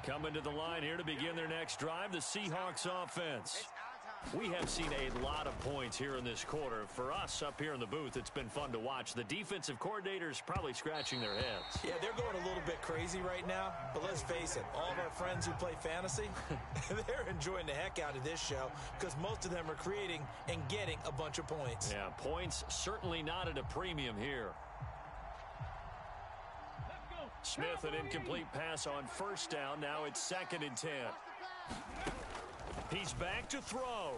Coming to the line here to begin their next drive, the Seahawks offense. We have seen a lot of points here in this quarter. For us up here in the booth, it's been fun to watch. The defensive coordinators probably scratching their heads. Yeah, they're going a little bit crazy right now, but let's face it, all of our friends who play fantasy, they're enjoying the heck out of this show because most of them are creating and getting a bunch of points. Yeah, points certainly not at a premium here. Smith, an incomplete pass on 1st down. Now it's 2nd and 10. He's back to throw.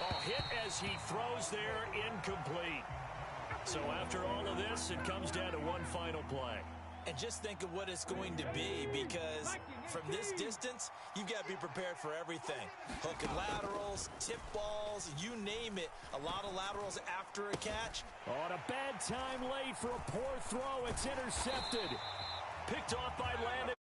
Oh, hit as he throws there, incomplete. So after all of this, it comes down to one final play. And just think of what it's going to be, because from this distance, you've got to be prepared for everything. Hook and laterals, tip balls, you name it. A lot of laterals after a catch. On a bad time late for a poor throw. It's intercepted. Picked off by Landon